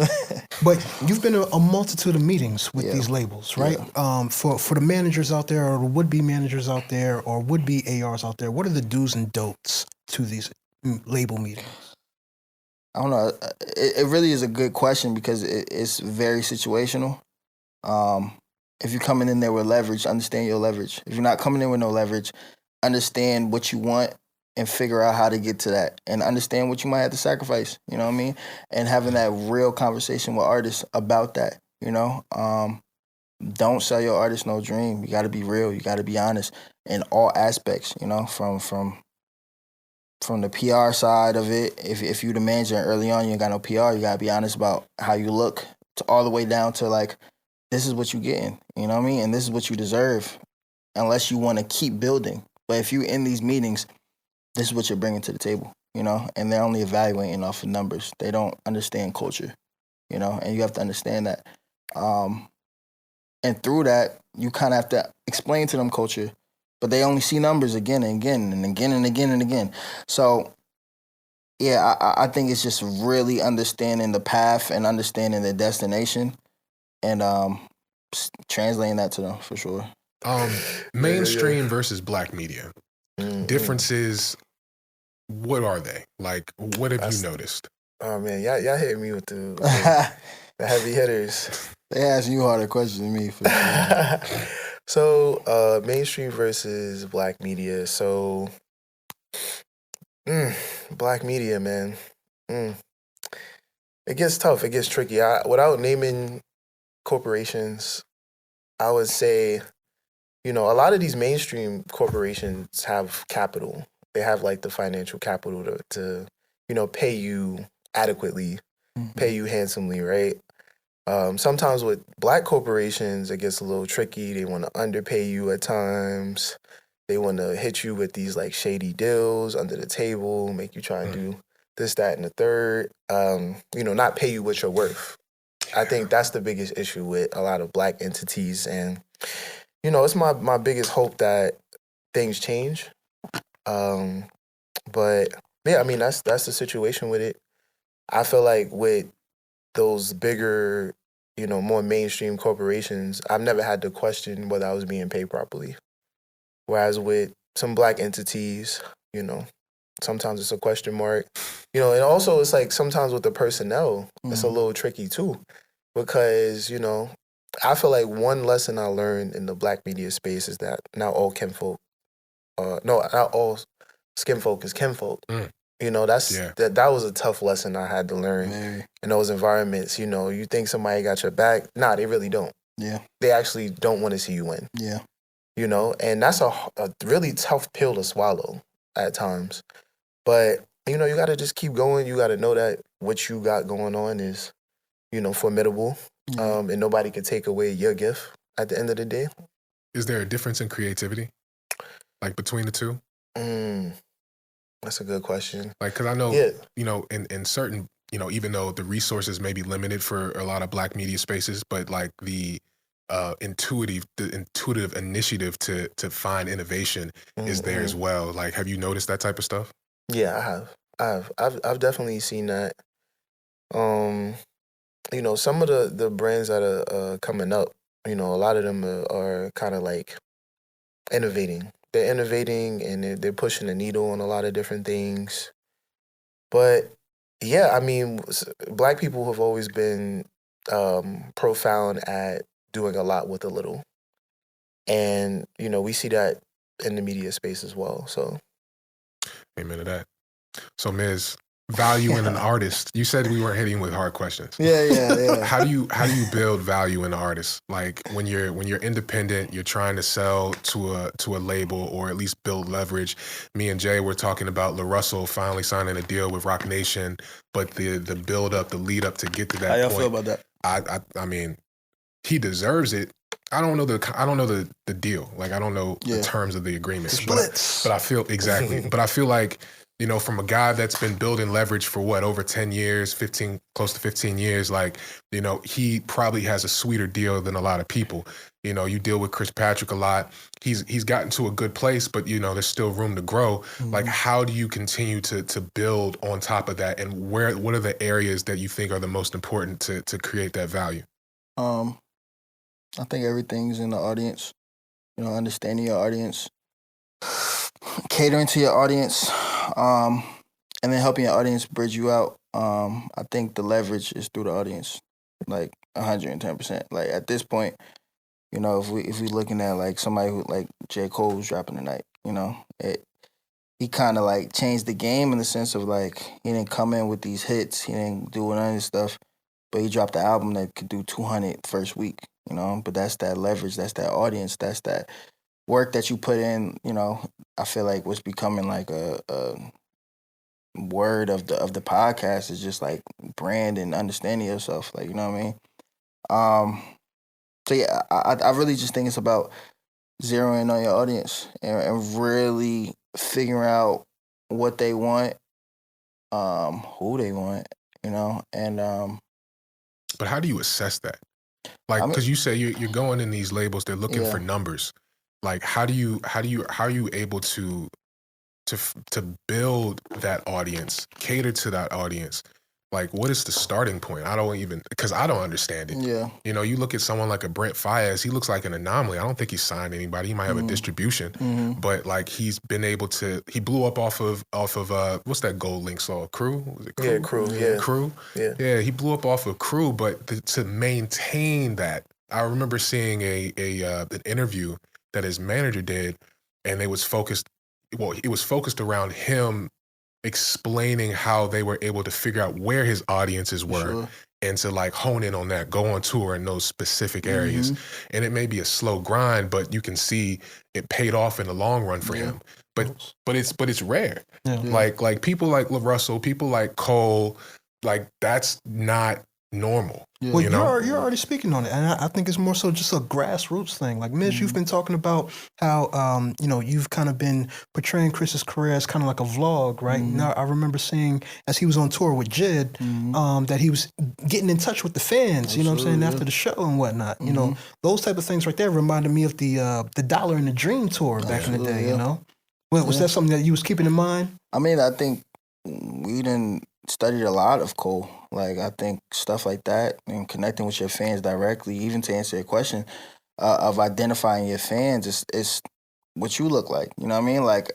But you've been a multitude of meetings with these labels, right? For the managers out there, or the would-be managers out there, or would-be ARs out there, what are the do's and don'ts to these label meetings? I don't know. It really is a good question because it's very situational. If you're coming in there with leverage, understand your leverage. If you're not coming in with no leverage, understand what you want and figure out how to get to that, and understand what you might have to sacrifice, you know what I mean? And having that real conversation with artists about that, you know? Don't sell your artist no dream. You got to be real. You got to be honest in all aspects, you know, from the PR side of it. If you the manager and early on you ain't got no PR, you got to be honest about how you look, to all the way down to like, this is what you getting, you know what I mean? And this is what you deserve, unless you want to keep building. But if you're in these meetings, this is what you're bringing to the table, you know? And they're only evaluating off of numbers. They don't understand culture, you know? And you have to understand that. And through that, you kind of have to explain to them culture, but they only see numbers again and again and again and again and again. So, yeah, I think it's just really understanding the path and understanding the destination, and translating that to them for sure. Mainstream versus black media. Differences, what are they? Like, what have you noticed? Oh man, y'all hit me with the heavy hitters. They ask you harder questions than me for sure. So, mainstream versus black media. So, black media, man. It gets tough. It gets tricky. Without naming corporations, I would say, you know, a lot of these mainstream corporations have capital. They have like the financial capital to you know, pay you adequately, pay you handsomely, right? Sometimes with black corporations, it gets a little tricky. They want to underpay you at times. They want to hit you with these like shady deals under the table, make you try and do this, that, and the third. Not pay you what you're worth. I think that's the biggest issue with a lot of Black entities, and it's my biggest hope that things change. But yeah, I mean that's the situation with it. I feel like with those bigger, more mainstream corporations, I've never had to question whether I was being paid properly. Whereas with some Black entities, sometimes it's a question mark. And also it's like sometimes with the personnel, it's a little tricky too. Because, I feel like one lesson I learned in the Black media space is that not all kinfolk, not all skinfolk is kinfolk. That was a tough lesson I had to learn in those environments. You think somebody got your back. Nah, they really don't. Yeah. They actually don't want to see you win. Yeah. And that's a really tough pill to swallow at times. But, you got to just keep going. You got to know that what you got going on is, formidable. And nobody can take away your gift at the end of the day. Is there a difference in creativity, like between the two? That's a good question. Like, because I know, in certain, even though the resources may be limited for a lot of Black media spaces, but like the intuitive initiative to find innovation is there as well. Like, have you noticed that type of stuff? Yeah, I have. I've definitely seen that. Some of the brands that are coming up, a lot of them are kind of like innovating. They're innovating and they're pushing the needle on a lot of different things. But yeah, I mean, Black people have always been profound at doing a lot with a little. And, we see that in the media space as well. So, amen to that. So, Mizz, value in an artist. You said we weren't hitting with hard questions. Yeah. How do you build value in an artist? Like when you're independent, you're trying to sell to a label or at least build leverage. Me and Jay were talking about LaRussell finally signing a deal with Roc Nation, but the build up, the lead up to get to that point. How y'all feel about that? I mean, he deserves it. I don't know the deal. Like I don't know the terms of the agreement. But I feel exactly. But I feel like, from a guy that's been building leverage for over 10 years, close to 15 years, like, he probably has a sweeter deal than a lot of people. You deal with Chris Patrick a lot. He's gotten to a good place, but, there's still room to grow. Like, how do you continue to build on top of that? And what are the areas that you think are the most important to create that value? I think everything's in the audience, understanding your audience, catering to your audience, and then helping your audience bridge you out. I think the leverage is through the audience, like 110%. Like at this point, if we looking at like somebody who like J. Cole was dropping tonight, he kind of like changed the game in the sense of like he didn't come in with these hits, he didn't do none of this stuff, but he dropped the album that could do 200 first week, But that's that leverage, that's that audience, that's that work that you put in. I feel like what's becoming like a word of the podcast is just like brand and understanding yourself, like, you know what I mean? So yeah, I really just think it's about zeroing on your audience and really figuring out what they want, who they want, and but how do you assess that? Like, because you say you're going in these labels, they're looking for numbers. Like, how are you able to build that audience, cater to that audience? Like, what is the starting point? Because I don't understand it. Yeah. You look at someone like a Brent Faiyaz, he looks like an anomaly. I don't think he signed anybody. He might have a distribution, but like he's been able to, he blew up off of what's that Gold Link song? Crew? Was it Crew? Yeah, Crew, yeah. Crew? Yeah. Yeah, he blew up off of Crew, but to maintain that, I remember seeing an interview that his manager did, and it was focused around him explaining how they were able to figure out where his audiences were and to like hone in on that, go on tour in those specific areas. And it may be a slow grind, but you can see it paid off in the long run for him. But it's rare. Like people like LaRussell, people like Cole, like that's not normal. Yeah. Well, You know? you're already speaking on it, and I think it's more so just a grassroots thing. Like Mizz, you've been talking about how you've kind of been portraying Chris's career as kind of like a vlog, right? Now I remember seeing as he was on tour with Jid, that he was getting in touch with the fans. You know what I'm saying, after the show and whatnot. You know, those type of things right there reminded me of the Dollar and the Dream tour back in the day. You know, was that something that you was keeping in mind? I mean, I think we didn't studied a lot of Cole. Like, I think stuff like that and connecting with your fans directly, even to answer your question of identifying your fans, is what you look like. You know what I mean? Like,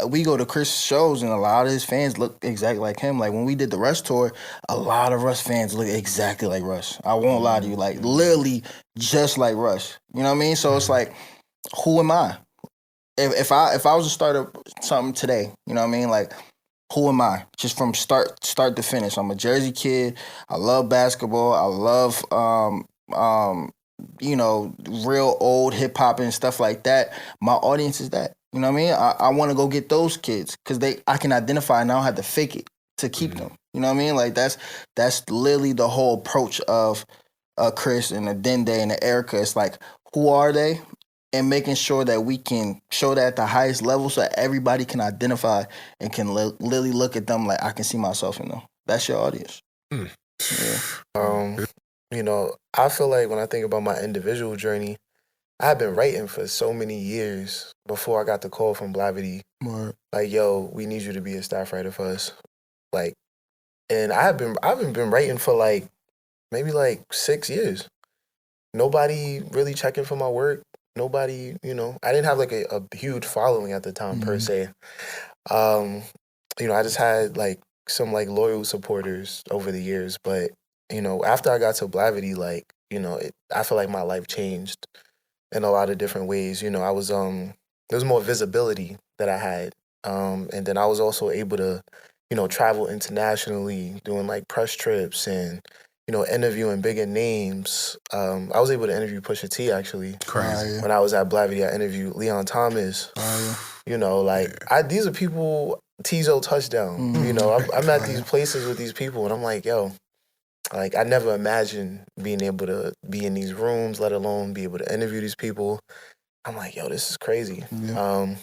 we go to Chris shows and a lot of his fans look exactly like him. Like, when we did the Rush tour, a lot of Rush fans look exactly like Rush. I won't lie to you. Like, literally just like Rush. You know what I mean? So it's like, who am I? If I was to start something today, you know what I mean? Like, who am I? Just from start to finish. I'm a Jersey kid. I love basketball. I love real old hip hop and stuff like that. My audience is that. You know what I mean? I want to go get those kids because I can identify and I don't have to fake it to keep them. You know what I mean? Like that's literally the whole approach of Chris and the Dende and the Erica. It's like, who are they? And making sure that we can show that at the highest level so that everybody can identify and can literally look at them like, I can see myself in them. That's your audience. Yeah. I feel like when I think about my individual journey, I had been writing for so many years before I got the call from Blavity. Like, yo, we need you to be a staff writer for us. Like, and I've been writing for maybe 6 years. Nobody really checking for my work. Nobody, I didn't have a huge following at the time per se. I just had some loyal supporters over the years. But, after I got to Blavity, I feel like my life changed in a lot of different ways. I was, there was more visibility that I had. And then I was also able to, travel internationally, doing press trips and, interviewing bigger names. I was able to interview Pusha T, actually. Crazy. When I was at Blavity, I interviewed Leon Thomas. These are people, Tizo Touchdown. I'm at these places with these people, and I'm like, yo, I never imagined being able to be in these rooms, let alone be able to interview these people. I'm like, yo, this is crazy. Yeah.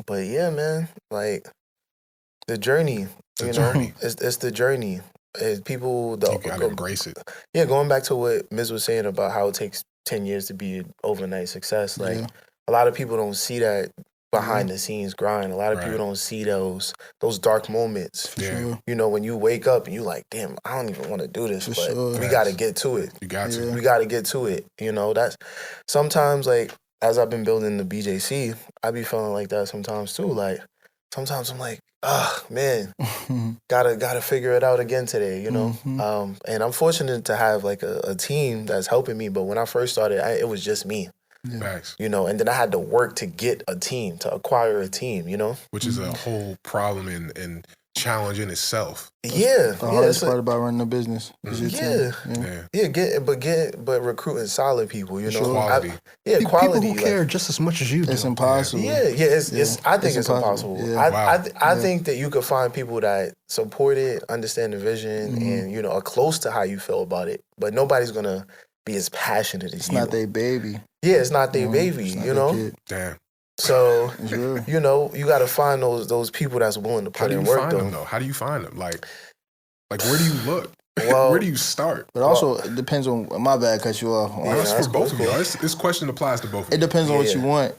But yeah, man, the journey, it's the journey. People you gotta embrace it. Yeah, going back to what Mizz was saying about how it takes 10 years to be an overnight success. A lot of people don't see that behind the scenes grind. A lot of people don't see those dark moments. Yeah. When you wake up and you like, damn, I don't even want to do this, but we gotta get to it. You got to. We gotta get to it. That's sometimes as I've been building the BJC, I be feeling like that sometimes too. Sometimes I'm like, man, gotta figure it out again today, And I'm fortunate to have a team that's helping me. But when I first started, it was just me. Facts. And then I had to work to get a team, to acquire a team, Which is a whole problem and challenge in itself. Yeah. The hardest part about running a business is your team. But recruiting solid people, Quality. Quality. People who care just as much as you do. It's impossible. I think it's impossible. Yeah. I think that you could find people that support it, understand the vision, and, are close to how you feel about it. But nobody's going to be as passionate as you. It's not their baby. Yeah, it's not their baby, It's not their kid. Damn. So, It's real. you got to find those people that's willing to put in work, How do you find them, though? How do you find them? Like where do you look? Well, where do you start? But also, it depends on, my bad, cut you off. That's for both of y'all. This question applies to both of you. It depends on what you want,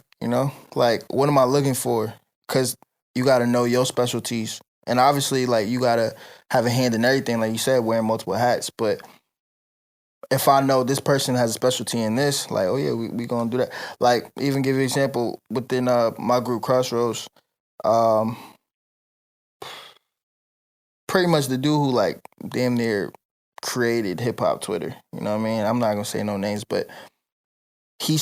what am I looking for? Because you got to know your specialties. And obviously, you got to have a hand in everything, like you said, wearing multiple hats. But if I know this person has a specialty in this, oh yeah, we going to do that. Even give you an example, within my group, Crossroads, pretty much the dude who damn near created hip-hop Twitter, you know what I mean? I'm not going to say no names, but he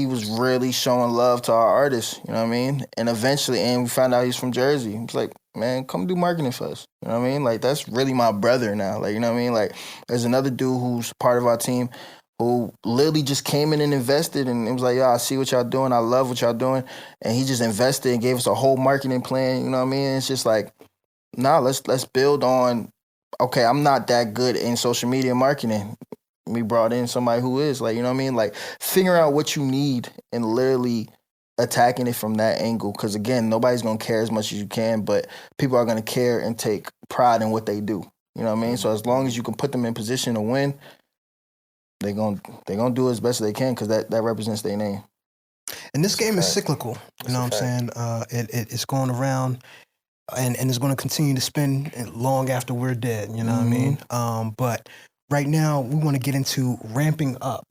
was really showing love to our artists, you know what I mean? And eventually, we found out he's from Jersey. He was like, man, come do marketing for us. You know what I mean? That's really my brother now. You know what I mean? There's another dude who's part of our team who literally just came in and invested and it was like, yo, I see what y'all doing. I love what y'all doing. And he just invested and gave us a whole marketing plan. You know what I mean? It's just let's build on okay, I'm not that good in social media marketing. We brought in somebody who is, like, you know what I mean? Like, figuring out what you need and literally attacking it from that angle. Because, again, nobody's going to care as much as you can, but people are going to care and take pride in what they do. You know what I mean? So as long as you can put them in position to win, they're gonna do as best as they can, because that represents their name. And this game is cyclical. You know what I'm saying? It's going around, and it's going to continue to spin long after we're dead. You know what I mean? But right now, we want to get into ramping up.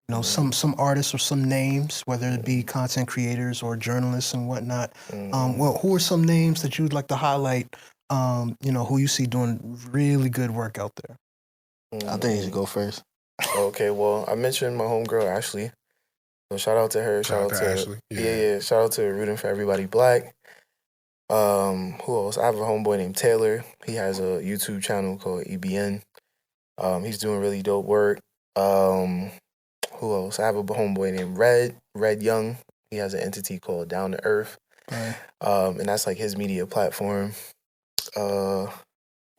You know, some artists or some names, whether it be content creators or journalists and whatnot. Well, who are some names that you'd like to highlight? You know, who you see doing really good work out there? I think you should go first. Okay, well, I mentioned my homegirl Ashley. So shout out to her. Shout out to Ashley. Yeah. Shout out to Rooting for Everybody Black. Who else? I have a homeboy named Taylor. He has a YouTube channel called EBN. He's doing really dope work. Who else? I have a homeboy named Red Young. He has an entity called Down to Earth. Right. And that's like his media platform. Who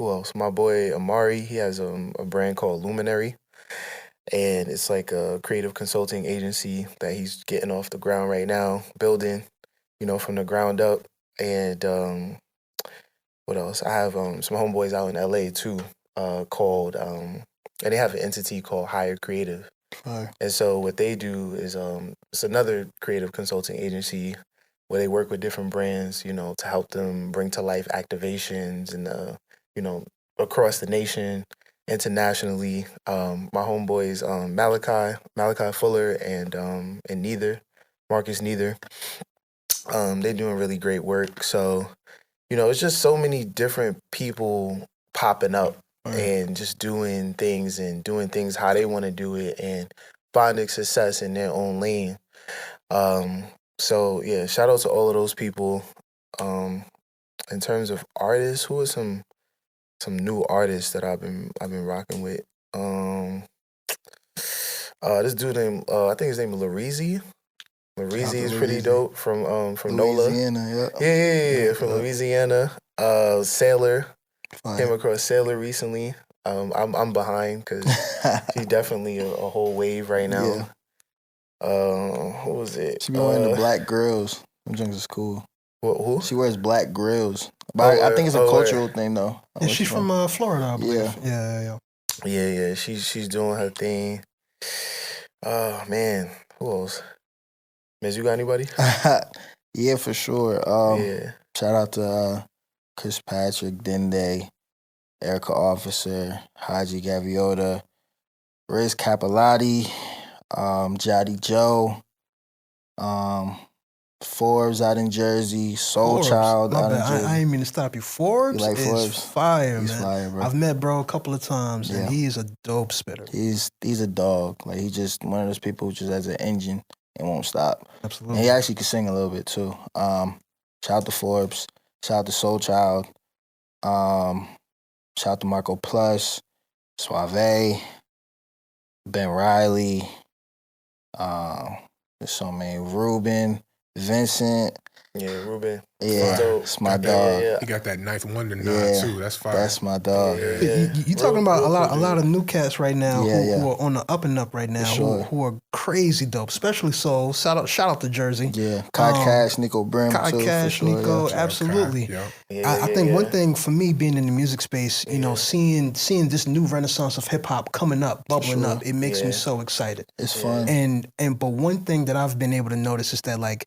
else? My boy Amari. He has a brand called Luminary. And it's like a creative consulting agency that he's getting off the ground right now, building, you know, from the ground up. And what else? I have some homeboys out in LA too, called, and they have an entity called Higher Creative. Right. And so what they do is it's another creative consulting agency where they work with different brands, you know, to help them bring to life activations and, you know, across the nation. Internationally, my homeboys Malachi Fuller and Marcus Neither, they're doing really great work. So, you know, it's just so many different people popping up and just doing things how they want to do it and finding success in their own lane. So yeah, shout out to all of those people. In terms of artists, who are some new artists that I've been rocking with. This dude named I think his name is Lareezy. Lareezy is pretty dope from NOLA. Louisiana, Yeah, from Louisiana. Sailor. Came across Sailor recently. I'm behind because she's definitely a whole wave right now. Who was it? She be wearing the black grills. Them junks is cool. Who? She wears black grills. But I think it's a cultural thing though. Yeah, she's from Florida, I believe. Yeah. She's doing her thing. Oh man, who else? Mizz, you got anybody? Yeah, for sure. Shout out to Chris Patrick, Dende, Erica Officer, Haji Gaviota, Riz Capilati, Jody Joe, Forbes out in Jersey, Soul Child out in Jersey. I ain't mean to stop you. Forbes You like is Forbes? fire, He's man. fire, bro. I've met bro a couple of times, and he's a dope spitter. He's a dog. Like, he just one of those people who just has an engine and won't stop. Absolutely. And he actually can sing a little bit too. Shout out to Forbes. Shout out to Soul Child. Shout out to Marco Plus, Suave, Ben Riley. There's so many. Ruben, Vincent. Yeah, Ruben. Yeah, it's my dog. He got that ninth wonder nod too. That's fire. That's my dog. You talking about a lot of new cats right now who are on the up and up right now, who are crazy dope, especially Soul. Shout out to Jersey. Yeah, Kai Cash, Nico Brim Kai too. Cash, for sure, Nico, yeah. absolutely. Yeah. I think one thing for me being in the music space, you know, seeing this new renaissance of hip hop coming up, bubbling up, it makes me so excited. It's fun. But one thing that I've been able to notice is that, like,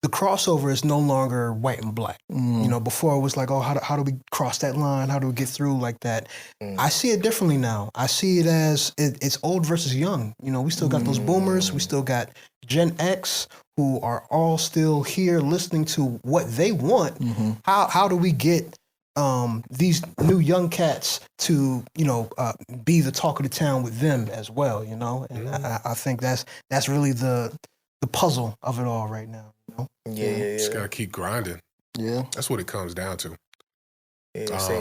the crossover is no longer white and black. You know, before it was like, oh, how do we cross that line? How do we get through like that? I see it differently now. I see it as it's old versus young. You know, we still got those boomers. We still got Gen X who are all still here listening to what they want. How do we get these new young cats to, you know, be the talk of the town with them as well, you know? And I think that's really the puzzle of it all right now. You know? Yeah. Just gotta keep grinding. Yeah. That's what it comes down to.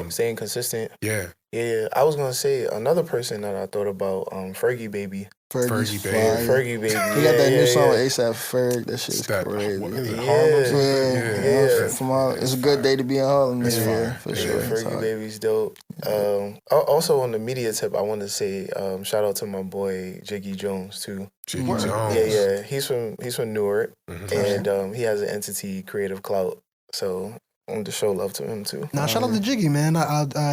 Staying consistent. Yeah. Yeah, I was gonna say another person that I thought about, Fergie Baby. Fergie Baby. Fergie Baby. He got that new song with ASAP Ferg. That shit is crazy. What is it, Harlem? From Harlem. It's a good day to be in Harlem this It's year, fire. for Yeah, sure. Fergie Baby's dope. Also on the media tip, I want to say shout out to my boy Jiggy Jones too. Jiggy Jones. Yeah. He's from Newark, Mhm. and he has an entity, Creative Clout. So I want to show love to him too. Now shout out to Jiggy, man.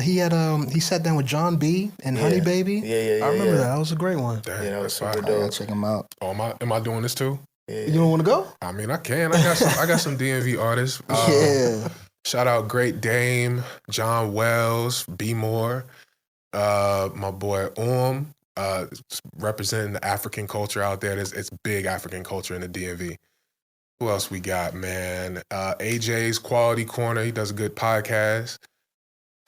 He sat down with John B and Honey Baby. Yeah. I remember that. That was a great one. Damn, Yeah, that was that's super fire. I gotta dope. check him out. Oh, am I doing this too? Yeah. You don't want to go? I mean, I can. I got some DMV artists. Yeah. Shout out Great Dame, John Wells, B More, my boy representing the African culture out there. It's big African culture in the DMV. Who else we got, man? AJ's Quality Corner. He does a good podcast.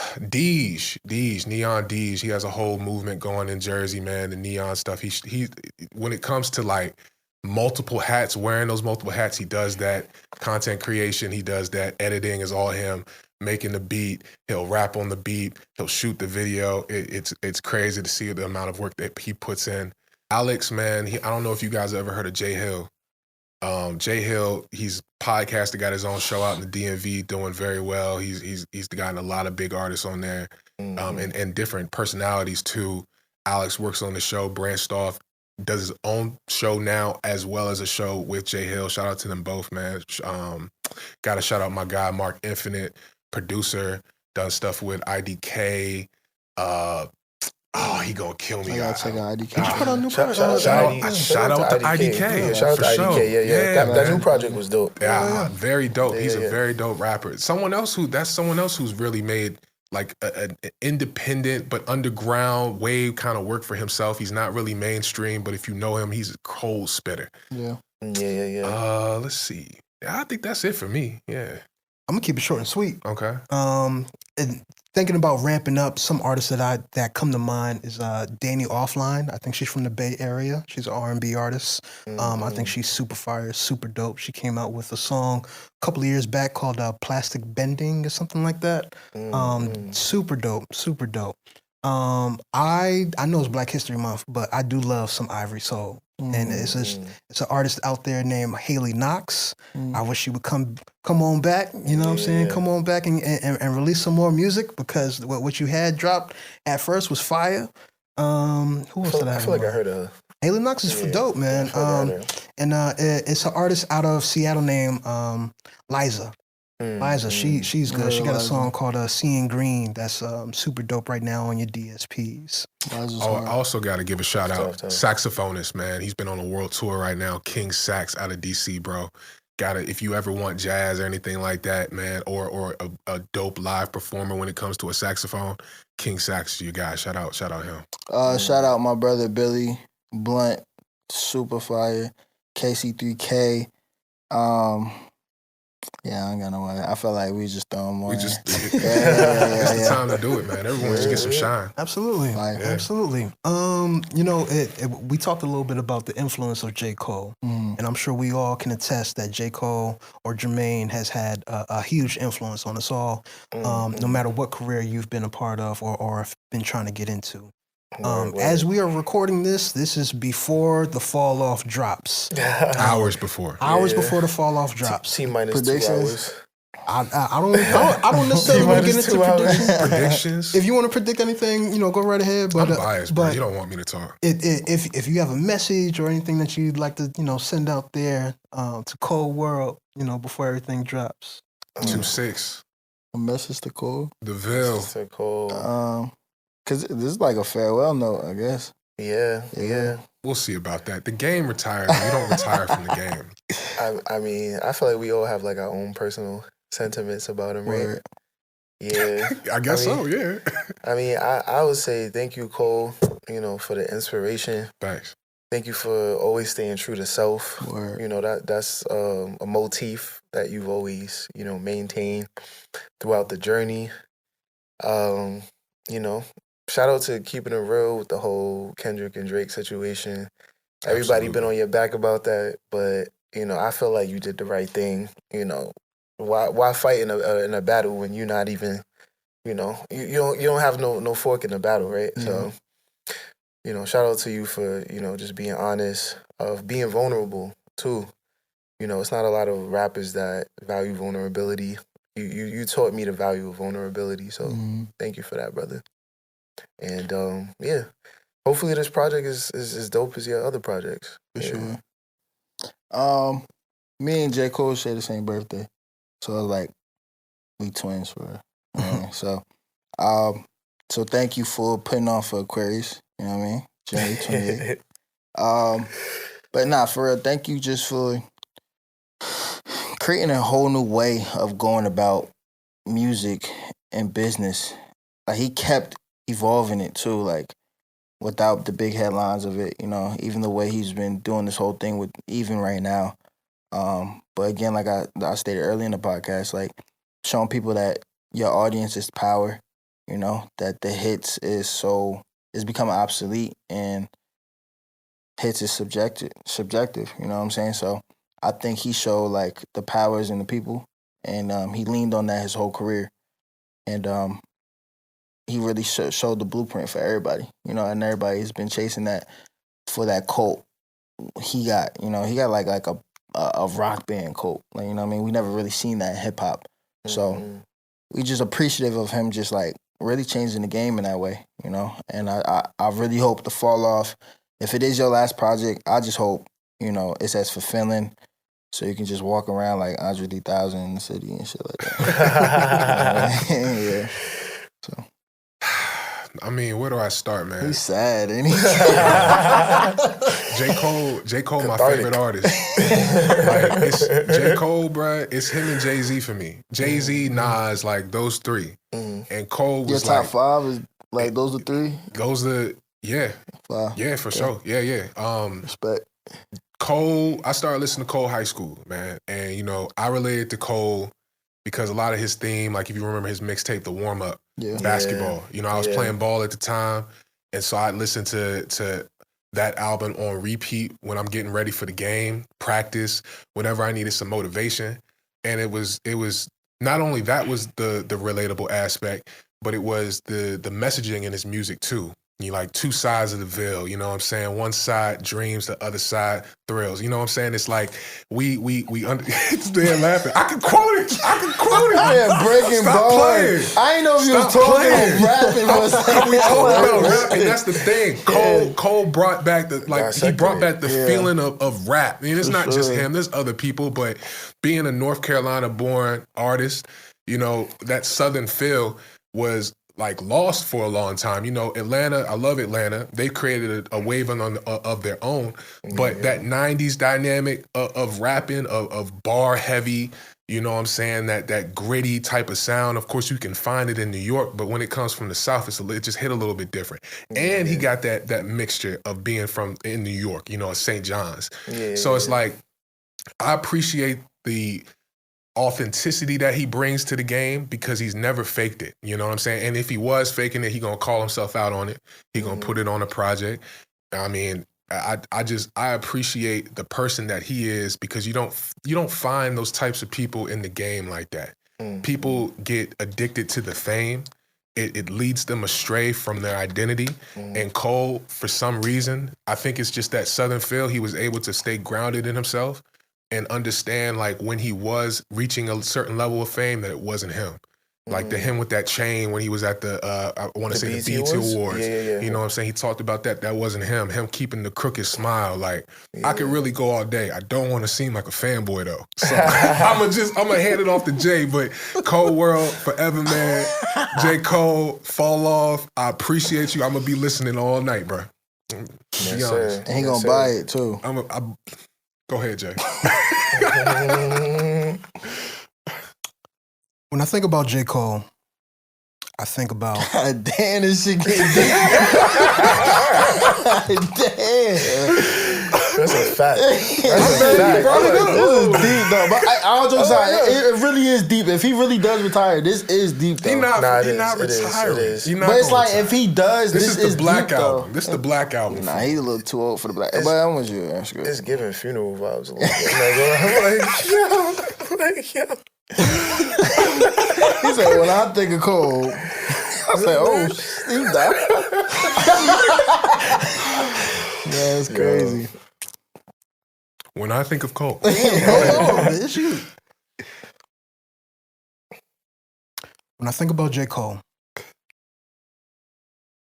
Deej, Neon Deej. He has a whole movement going in Jersey, man. The neon stuff. He when it comes to like multiple hats, wearing those multiple hats, he does that. Content creation, he does that. Editing is all him. Making the beat, he'll rap on the beat. He'll shoot the video. It's crazy to see the amount of work that he puts in. Alex, man. I don't know if you guys have ever heard of Jay Hill. Jay Hill, he's podcasted, got his own show out in the DMV, doing very well. He's gotten a lot of big artists on there, and different personalities too. Alex works on the show, branched off, does his own show now as well as a show with Jay Hill. Shout out to them both, man. Got to shout out my guy Mark Infinite, producer, done stuff with IDK. He gonna kill me. I gotta check out IDK. Did you put out a new Shout project? Shout out to IDK. Shout out for to sure. IDK. Yeah. That man. new project was dope. Yeah, very dope. He's a Yeah. very dope rapper. Someone else who's really made like an independent but underground wave kind of work for himself. He's not really mainstream, but if you know him, he's a cold spitter. Yeah. Yeah. Let's see. Yeah, I think that's it for me. Yeah. I'm gonna keep it short and sweet. Okay. And thinking about ramping up, some artists that come to mind is Dani Offline. I think she's from the Bay Area. She's an R&B artist. I think she's super fire, super dope. She came out with a song a couple of years back called Plastic Bending or something like that. Super dope, super dope. I know it's Black History Month, but I do love some Ivory Soul. And it's an artist out there named Haley Knox. I wish she would come on back. You know what I'm saying? Come on back and release some more music, because what you had dropped at first was fire. Who else did I have? I feel like I heard of Haley Knox is for dope, man. It's an artist out of Seattle named Liza. Liza, she's good. She got a song called Seeing Green that's super dope right now on your DSPs. I also got to give a shout out. Saxophonist, man. He's been on a world tour right now. King Sax out of DC, bro. If you ever want jazz or anything like that, man, or a dope live performer when it comes to a saxophone, King Sax is your guy. Shout out him. Shout out my brother Billy Blunt, super fire. KC3K. Yeah, I ain't got no way. I feel like we just throwing more. It's the time to do it, man. Everyone just get some shine. Absolutely, absolutely. We talked a little bit about the influence of J. Cole, and I'm sure we all can attest that J. Cole or Jermaine has had a huge influence on us all, no matter what career you've been a part of or been trying to get into. As we are recording this is before the fall off drops. Hours before. Before the fall off drops. T-minus 2 hours. I don't necessarily want to get into predictions. If you want to predict anything, go right ahead. But I'm biased, but you don't want me to talk. If you have a message or anything that you'd like to, send out there to Cole World, before everything drops. 2-6. A message to Cole. DeVille. To Cole. Because this is like a farewell note, I guess. Yeah. We'll see about that. The game retires. You don't retire from the game. I mean, I feel like we all have like our own personal sentiments about him, right? Yeah. I guess so, yeah. I mean, I would say thank you, Cole, for the inspiration. Thanks. Thank you for always staying true to self. Word. That's a motif that you've always, maintained throughout the journey. Shout out to keeping it real with the whole Kendrick and Drake situation. Everybody been on your back about that, but I feel like you did the right thing. Why fight in a battle when you're not even you don't have no fork in the battle, right? So, shout out to you for, just being honest, of being vulnerable too. It's not a lot of rappers that value vulnerability. You taught me the value of vulnerability, so thank you for that, brother. And hopefully this project is as dope as your other projects. For sure. Me and J. Cole share the same birthday, so like we twins for so thank you for putting on for Aquarius. You know what I mean? January 28th. But nah, for real, thank you just for creating a whole new way of going about music and business. Like he kept evolving it too, like without the big headlines of it, even the way he's been doing this whole thing with even right now. But again, like I stated earlier in the podcast, like showing people that your audience is power, that the hits is becoming obsolete and hits is subjective, you know what I'm saying? So I think he showed like the powers in the people, and he leaned on that his whole career, and he really showed the blueprint for everybody, and everybody has been chasing that for that cult. He got like a rock band cult, like, you know what I mean? We never really seen that in hip hop, so we just appreciative of him just like really changing the game in that way, And I really hope the fall off, if it is your last project, I just hope it's as fulfilling. So you can just walk around like Andre 3000 in the city and shit like that. Yeah. So. I mean, where do I start, man? He's sad, ain't he? J. Cole, my favorite artist. Like, it's J. Cole, bruh. It's him and Jay-Z for me. Jay-Z, Nas, like those three. And Cole was your top five is like those are three? Those are, yeah. Five. Yeah, for sure. Yeah. Respect. Cole, I started listening to Cole high school, man. And, I related to Cole because a lot of his theme, like if you remember his mixtape, The Warm Up, basketball. I was playing ball at the time. And so I listened to that album on repeat when I'm getting ready for the game, practice, whenever I needed some motivation. And it was not only that was the relatable aspect, but it was the messaging in his music too. You like two sides of the veil, you know what I'm saying? One side dreams, the other side thrills. You know what I'm saying? It's like we it's damn laughing. I can quote it. Yeah, breaking Stop bars. playing. I ain't know if you was talking about rapping for a second. We talking about rapping. That's the thing. Cole brought back the feeling of rap. I mean, it's not just him. There's other people, but being a North Carolina born artist, that Southern feel was like lost for a long time. Atlanta, I love Atlanta. They created a wave of their own, but that 90s dynamic of rapping, of bar heavy, you know what I'm saying, that gritty type of sound, of course you can find it in New York, but when it comes from the South, it just hit a little bit different. And he got that mixture of being in New York, St. John's. So it's like, I appreciate the authenticity that he brings to the game because he's never faked it. You know what I'm saying? And if he was faking it, he gonna call himself out on it. He gonna put it on a project. I mean, I appreciate the person that he is because you don't find those types of people in the game like that. People get addicted to the fame. It leads them astray from their identity. And Cole, for some reason, I think it's just that Southern feel, he was able to stay grounded in himself and understand, like, when he was reaching a certain level of fame, that it wasn't him. Like the him with that chain when he was at the BET Awards. Yeah. You know what I'm saying? He talked about that. That wasn't him. Him keeping the crooked smile. Like, I could really go all day. I don't want to seem like a fanboy though. So I'm gonna hand it off to Jay. But Cole World forever, man. J. Cole, fall off. I appreciate you. I'm gonna be listening all night, bro. Yes, sir. And he gonna buy it too. Go ahead, Jay. When I think about J. Cole, I think about... Damn, this shit getting deep. Damn. That's a fact. This is deep, though. But I'll just say, it really is deep. If he really does retire, this is deep, though. He's not It retiring. is. But it's like, if he does, this is the Black deep, album. though. This is the Black album. Nah, he's a little too old for the Black. But I'm with you. That's good. It's giving funeral vibes a little bit. I'm like, yo. He said, when I think of Cole, I said, oh, he died. That's crazy. When I think of Cole. It's you. When I think about J. Cole,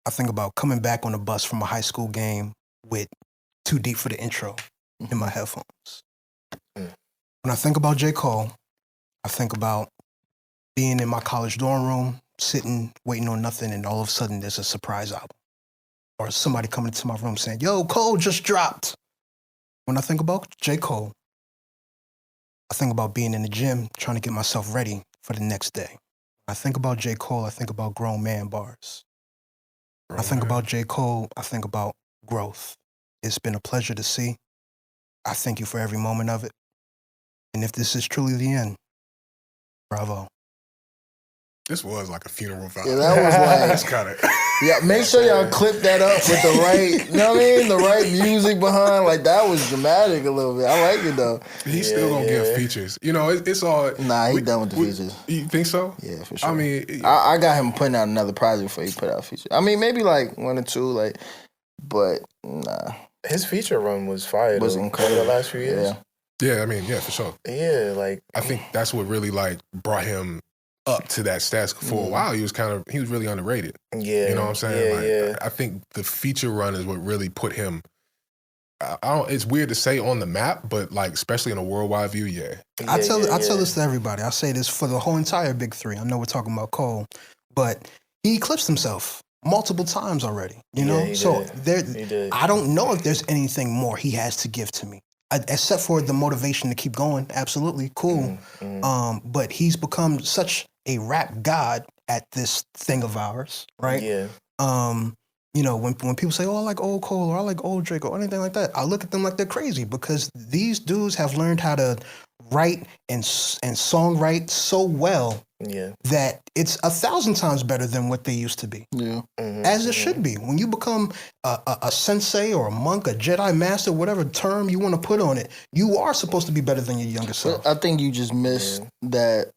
I think about coming back on the bus from a high school game with Too Deep for the Intro in my headphones. When I think about J. Cole, I think about being in my college dorm room, sitting, waiting on nothing, and all of a sudden there's a surprise album. Or somebody coming into my room saying, yo, Cole just dropped. When I think about J. Cole, I think about being in the gym, trying to get myself ready for the next day. When I think about J. Cole, I think about grown man bars. When I think about J. Cole, I think about growth. It's been a pleasure to see. I thank you for every moment of it. And if this is truly the end, bravo. This was like a funeral vibe. Yeah, that was like... That's kind of... Yeah, make sure y'all clip that up with the right, you know what I mean? The right music behind. Like, that was dramatic a little bit. I like it, though. He's still going to give features. You know, it's all... Nah, he done with the features. You think so? Yeah, for sure. I mean... I got him putting out another project before he put out features. I mean, maybe like 1 or 2, like, but nah. His feature run was fire. Was incredible. Over the last few years. Yeah, I mean, yeah, for sure. Yeah, like... I think that's what really, like, brought him up to that status. For a while, he was really underrated. Yeah. You know what I'm saying? Yeah. I think the feature run is what really put him, it's weird to say on the map, but like, especially in a worldwide view, I tell this to everybody. I say this for the whole entire Big Three. I know we're talking about Cole, but he eclipsed himself multiple times already, you know? He did. I don't know if there's anything more he has to give to me. Except for the motivation to keep going, absolutely, cool. But he's become such a rap god at this thing of ours, right? Yeah. You know, when people say, oh, I like old Cole or I like old Drake or anything like that, I look at them like they're crazy because these dudes have learned how to write and songwrite so well that it's 1,000 times better than what they used to be. Yeah. As it should be. When you become a sensei or a monk, a Jedi master, whatever term you want to put on it, you are supposed to be better than your younger self. I think you just missed that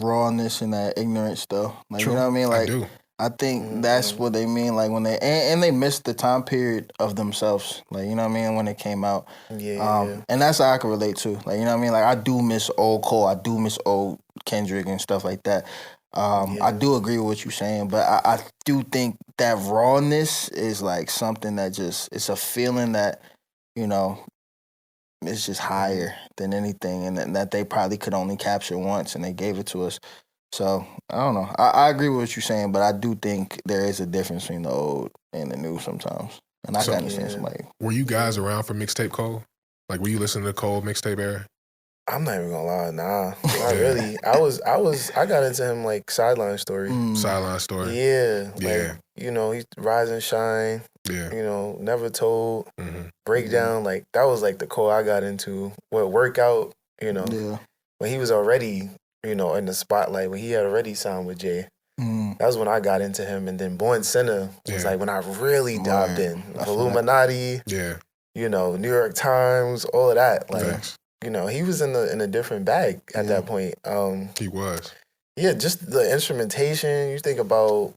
rawness and that ignorance, though. Like, True. you know what I mean? Like, I do. I think that's what they mean. Like when they and they missed the time period of themselves. Like, you know what I mean, when it came out. And that's how I can relate to. Like, you know what I mean? Like, I do miss old Cole. I do miss old Kendrick and stuff like that. I do agree with what you're saying, but I do think that rawness is like something that just, it's a feeling that, you know, it's just higher than anything, and that they probably could only capture once, and they gave it to us. So, I don't know. I agree with what you're saying, but I do think there is a difference between the old and the new sometimes. And I can understand somebody. Were you guys around for mixtape Cole? Like, were you listening to Cole mixtape era? I'm not even gonna lie, nah. Not really. I got into him like Sideline Story. Sideline Story. Yeah. Like, you know, he's Rise and Shine. Yeah. You know, Never Told. Breakdown. Like, that was like the Cole I got into. What, Workout, you know. Yeah. When he was already, you know, in the spotlight, when he had already signed with Jay. That was when I got into him. And then Born Sinner was like when I really dived in. Illuminati. Yeah. You know, New York Times, all of that. Like, you know, he was in a different bag at that point. He was. Yeah, just the instrumentation. You think about,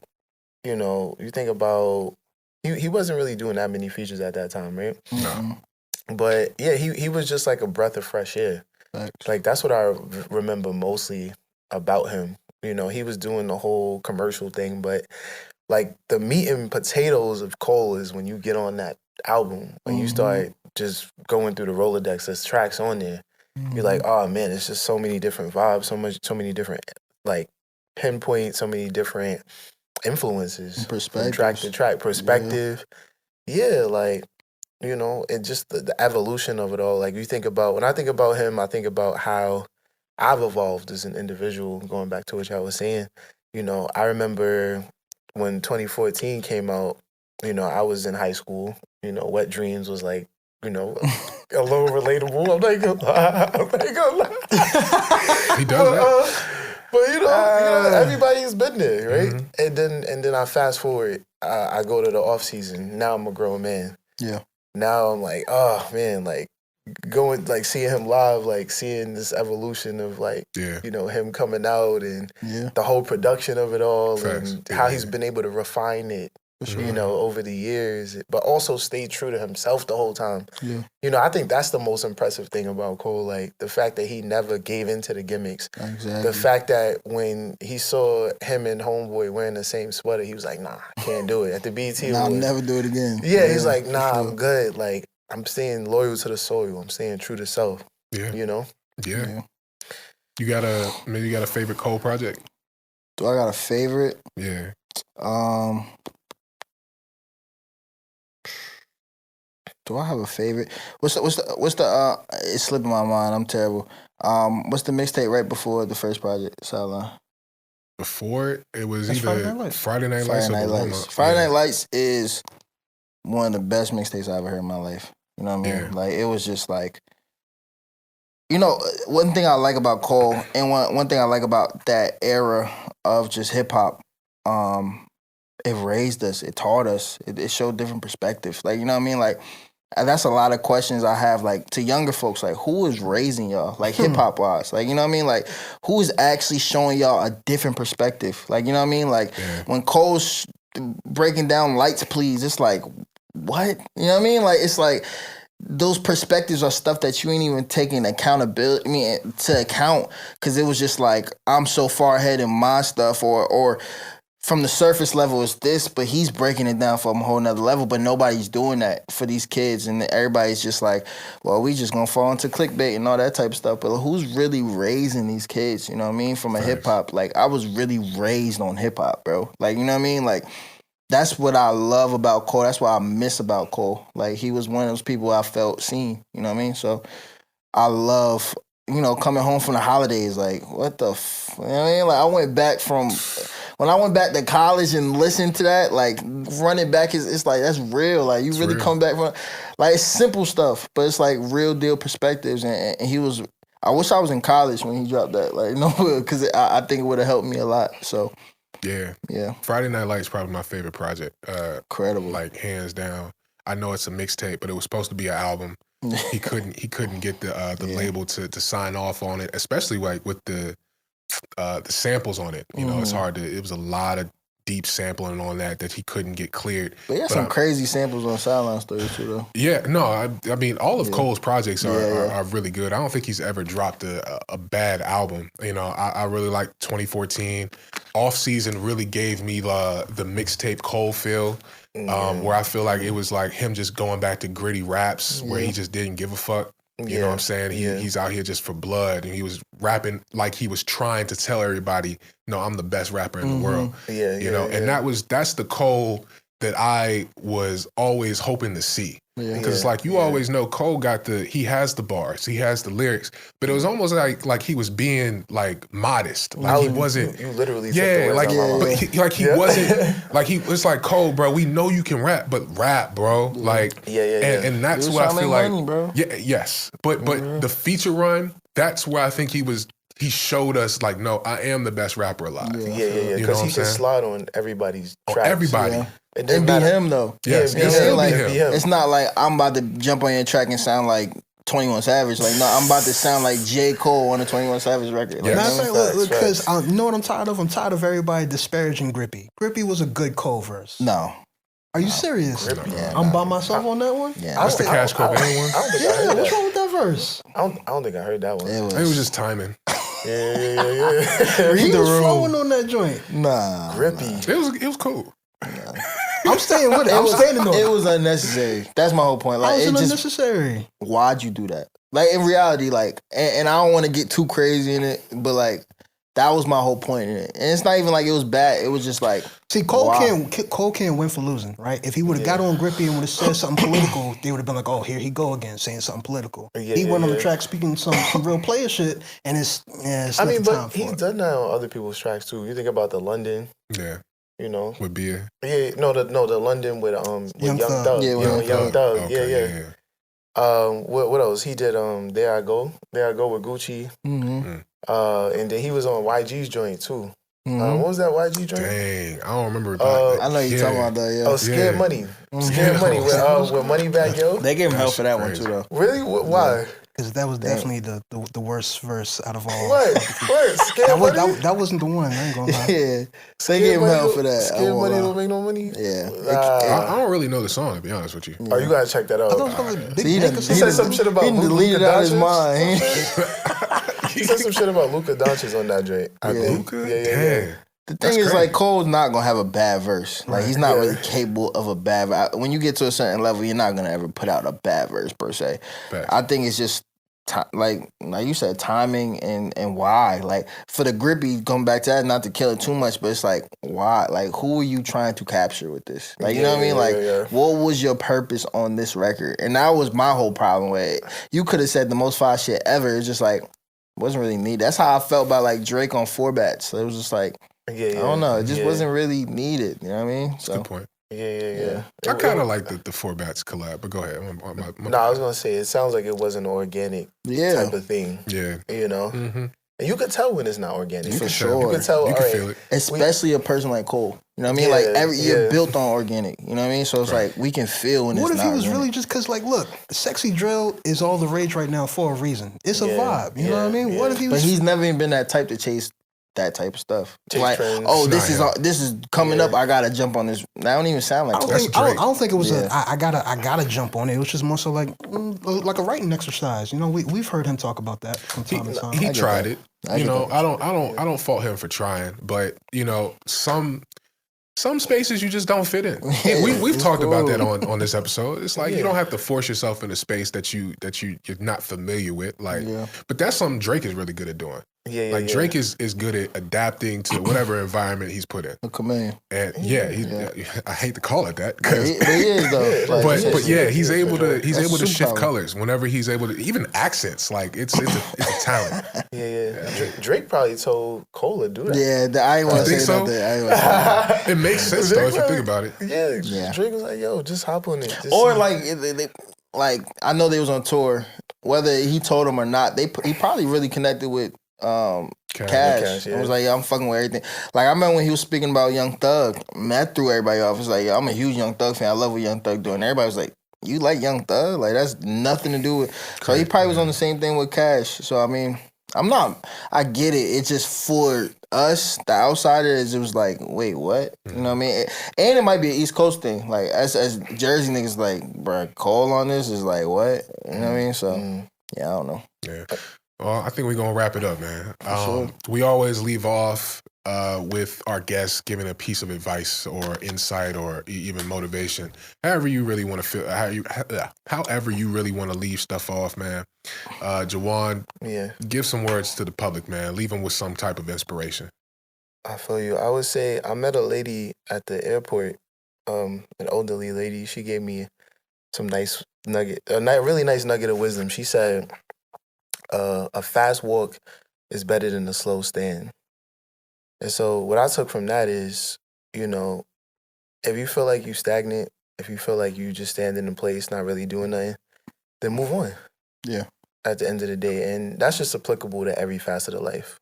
you know, he wasn't really doing that many features at that time, right? No. But yeah, he was just like a breath of fresh air. Like, that's what I remember mostly about him. You know, he was doing the whole commercial thing, but like the meat and potatoes of Cole is when you get on that album, when you start just going through the Rolodex, there's tracks on there. You're like, oh man, it's just so many different vibes, so many different like pinpoints, so many different influences, from track to track, perspective. Yeah, like, you know, and just the evolution of it all. Like, you think about, when I think about him, I think about how I've evolved as an individual, going back to what I was saying. You know, I remember when 2014 came out, you know, I was in high school. You know, Wet Dreams was like, you know, a little relatable. I'm not gonna lie. He does that. But you know, everybody's been there, right? And then I fast forward. I go to the off season. Now I'm a grown man. Yeah. Now I'm like, oh man, like going, like, seeing him live, like, seeing this evolution of, like, you know, him coming out and the whole production of it all. Facts. And how he's been able to refine it, you know, over the years, but also stay true to himself the whole time. You know, I think that's the most impressive thing about Cole, like, the fact that he never gave into the gimmicks. The fact that when he saw him and Homeboy wearing the same sweater, he was like, nah, I can't do it. At the BET I'll never do it again. he's like, nah, I'm good. Like, I'm staying loyal to the soil. I'm staying true to self. You know? You got a favorite Cole project? Do I got a favorite? Yeah. Do I have a favorite? What's the it's slipping my mind. I'm terrible. What's the mixtape right before the first project, Sideline? Before it was That's either Friday Night Lights or Dilemma. Friday Night Lights is one of the best mixtapes I ever heard in my life. You know what I mean? Like, it was just like, you know, one thing I like about Cole and one thing I like about that era of just hip hop, it raised us, it taught us, it showed different perspectives. Like, you know what I mean? Like, that's a lot of questions I have, like, to younger folks, like, who is raising y'all, like, hip-hop wise? Like, you know what I mean? Like, who is actually showing y'all a different perspective? Like, you know what I mean? Like, when Cole's breaking down Lights Please, it's like, what? You know what I mean? Like, it's like, those perspectives are stuff that you ain't even taking to account, because it was just like, I'm so far ahead in my stuff, or from the surface level is this, but he's breaking it down from a whole nother level, but nobody's doing that for these kids, and everybody's just like, well, we just gonna fall into clickbait and all that type of stuff, but who's really raising these kids, you know what I mean, from a hip-hop? Like, I was really raised on hip-hop, bro. Like, you know what I mean? Like, that's what I love about Cole. That's what I miss about Cole. Like, he was one of those people I felt seen, you know what I mean? So I love, you know, coming home from the holidays, like, what the you know what I mean? Like, when I went back to college and listened to that, like, running back, it's like, that's real. Like, you really come back from, like, it's simple stuff, but it's like real deal perspectives. And he was, I wish I was in college when he dropped that. Like, no, because I think it would have helped me a lot. So, yeah. Friday Night Lights is probably my favorite project. Incredible. Like, hands down. I know it's a mixtape, but it was supposed to be an album. He couldn't get the label to sign off on it, especially like with the samples on it. You know, it's hard to. It was a lot of deep sampling on that he couldn't get cleared. But he had some crazy samples on Sideline Stories too, though. Yeah, no, I mean, all of Cole's projects are really good. I don't think he's ever dropped a bad album. You know, I really like 2014. Off Season really gave me the mixtape Cole feel. Where I feel like it was like him just going back to gritty raps where he just didn't give a fuck. You know what I'm saying? He's out here just for blood, and he was rapping like he was trying to tell everybody, no, I'm the best rapper in the world. You know, and that's the Cole that I was always hoping to see. Because it's like, you always know Cole he has the bars, he has the lyrics, but it was almost like he was being like modest. Like, he wasn't. You literally he wasn't like it's like, Cole, bro, we know you can rap, but rap, bro. Like, and that's what I feel like. Money, bro. But the feature run, that's where I think he showed us, like, no, I am the best rapper alive. Because he can slide on everybody's tracks. Everybody. It be him, though. Yes, it's not like I'm about to jump on your track and sound like 21 Savage. Like, no, I'm about to sound like J. Cole on a 21 Savage record. Like, because you know what I'm tired of? I'm tired of everybody disparaging Grippy. Grippy was a good Cole verse. No. Are you serious? I'm by myself on that one? Yeah. That's the Cash Cobain one? What's wrong with that verse? I don't think I heard that one. It was just timing. Yeah. He was flowing on that joint. Nah. Grippy. It was cool. I'm staying with it. I'm standing on it. It was unnecessary. That's my whole point. Like, it was unnecessary. Why'd you do that? Like, in reality, like, and I don't want to get too crazy in it, but like, that was my whole point in it. And it's not even like it was bad. It was just like, see, Cole can't win for losing, right? If he would have got on Grippy and would have said something political, they would have been like, oh, here he go again, saying something political. He went on the track speaking some real player shit, and it's I mean, but he's done that on other people's tracks too. You think about the London. Yeah. You know, with Beer. Yeah, the London with Young Thug. Young Thug. Okay, What else? He did There I Go with Gucci. And then he was on YG's joint too. What was that YG joint? Dang, I don't remember. I know you're talking about that, yeah. Oh, Scared Money. Scared Money with Moneybagg Yo. They gave him hell for that crazy. one, too, though. Really? Why? Because that was definitely the worst verse out of all. What? Scared Money? That wasn't the one. I ain't gonna lie. Yeah. They gave him hell for that. Scared Money don't make no money? Yeah. I don't really know the song, to be honest with you. Oh, you gotta check that out. I thought it was called like Big he Bank or done- He something. said some shit about He Luka deleted out his Doncic. mind. He said some shit about Luka Doncic on that joint. I think. Luka? Yeah. Dang. The That's thing is, crazy. like, Cole's not gonna have a bad verse. Like, he's not Yeah. really capable of a bad verse. When you get to a certain level, you're not gonna ever put out a bad verse per se. Facts. I think it's just like you said, timing and why. Like, for the grippy, going back to that, not to kill it too much, but it's like, why? Like, who are you trying to capture with this? Like, you know what I mean? Like, what was your purpose on this record? And that was my whole problem with it. You could have said the most fire shit ever. It's just like, wasn't really needed. That's how I felt about like Drake on 4 Bats. So it was just like, I don't know. It just wasn't really needed. You know what I mean? That's a good point. Yeah. I kind of like the 4 Bats collab, but go ahead. No, I was gonna say it sounds like it was an organic type of thing. Yeah. You know, and you could tell when it's not organic. For can sure. tell. You could tell. You all can right, feel it. Especially a person like Cole. You know what I mean? Yeah, Like you're yeah. built on organic. You know what I mean? So it's like we can feel when What it's if not he was organic. really just because, like, look, sexy drill is all the rage right now for a reason. It's a Yeah, vibe. You know what I mean? yeah. What if he But was? he's never even been that type to chase that type of stuff. Chase Like, trends. oh, Nah, yeah. this is coming up. I gotta jump on this. That don't even sound like I don't, Cole. think, I, don't, Drake. I don't think it was Yeah. I gotta jump on it. It was just more so like a writing exercise. You know, we've heard him talk about that from time to time. He tried it. I You get know, that. I don't fault him for trying, but you know, some spaces you just don't fit in. We've talked about that on this episode. It's like you don't have to force yourself in a space that you're not familiar with. Like, but that's something Drake is really good at doing. Yeah. Drake is good at adapting to whatever environment he's put in. A chameleon. And I hate to call it that But he is though. Like, but yeah, he's able to That's shift superpower. colors whenever he's able to, even accents. Like it's a talent. Yeah. Drake probably told Cole to do that. Yeah, I ain't want to think say so? nothing. I ain't wanna say nothing. It makes sense though if you think about it. Yeah. Drake was like, "Yo, just hop on it." Just Or see. like I know they was on tour. Whether he told them or not, he probably really connected with Cash. yeah. I was like, I'm fucking with everything. Like I remember when he was speaking about Young Thug, man, that threw everybody off. It's like, I'm a huge Young Thug fan. I love what Young Thug doing. Everybody was like, you like Young Thug? Like that's nothing to do with. So he probably was on the same thing with Cash. So I mean, I get it. It's just for us, the outsiders, it was like, wait, what? You know what I mean? And it might be an East Coast thing. Like as Jersey niggas, like, bruh, Cole on this is like, what? You know what I mean? So yeah, I don't know. Yeah. Well, I think we're going to wrap it up, man. Sure. We always leave off with our guests giving a piece of advice or insight or even motivation. However you really want to feel, however you really want to leave stuff off, man. JaJuan, give some words to the public, man. Leave them with some type of inspiration. I feel you. I would say I met a lady at the airport, an elderly lady. She gave me some nice nugget, really nice nugget of wisdom. She said, a fast walk is better than a slow stand. And so what I took from that is, you know, if you feel like you stagnant, if you feel like you just standing in place, not really doing nothing, then move on. Yeah. At the end of the day. And that's just applicable to every facet of life.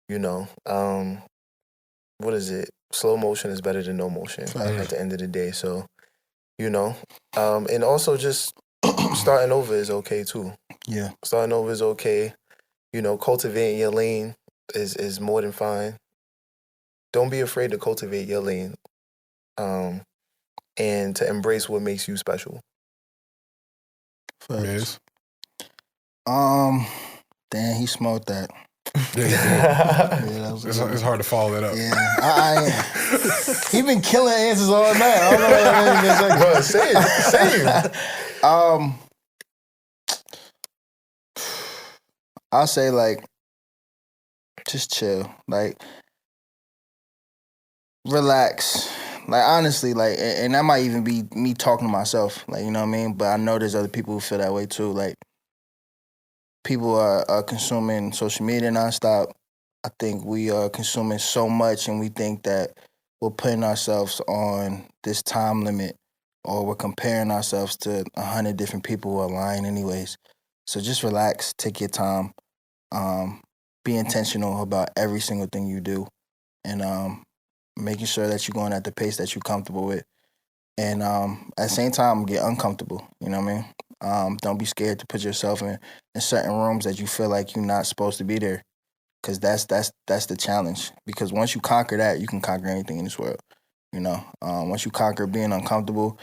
You know, what is it? Slow motion is better than no motion at the end of the day. So, you know, and also just starting over is okay too. Yeah. Starting over is okay. You know, cultivating your lane is more than fine. Don't be afraid to cultivate your lane, and to embrace what makes you special. Mizz? Damn, he smoked that. Yeah, Yeah, that was it's hard to follow that up. Yeah, he been killing answers all night. I don't know what Bro, say it. I'll say like, just chill, like, relax. Like honestly, like, and that might even be me talking to myself, like, you know what I mean. But I know there's other people who feel that way too. Like, people are consuming social media nonstop. I think we are consuming so much, and we think that we're putting ourselves on this time limit, or we're comparing ourselves to 100 different people who are lying anyways. So just relax, take your time, be intentional about every single thing you do. and making sure that you're going at the pace that you're comfortable with. And at the same time, get uncomfortable. You know what I mean? Don't be scared to put yourself in certain rooms that you feel like you're not supposed to be there, because that's the challenge. Because once you conquer that, you can conquer anything in this world. You know, once you conquer being uncomfortable,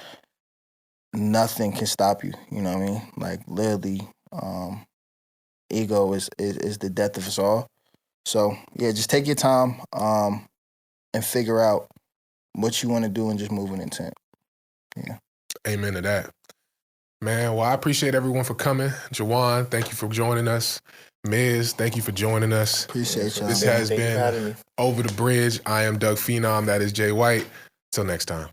nothing can stop you. You know what I mean? Like literally, ego is the death of us all. So yeah, just take your time and figure out what you want to do and just move with intent. Yeah. Amen to that. Man, well, I appreciate everyone for coming. JaJuan, thank you for joining us. Mizz, thank you for joining us. Appreciate y'all. This has been Over the Bridge. I am Doug Phenom. That is Jay White. Till next time.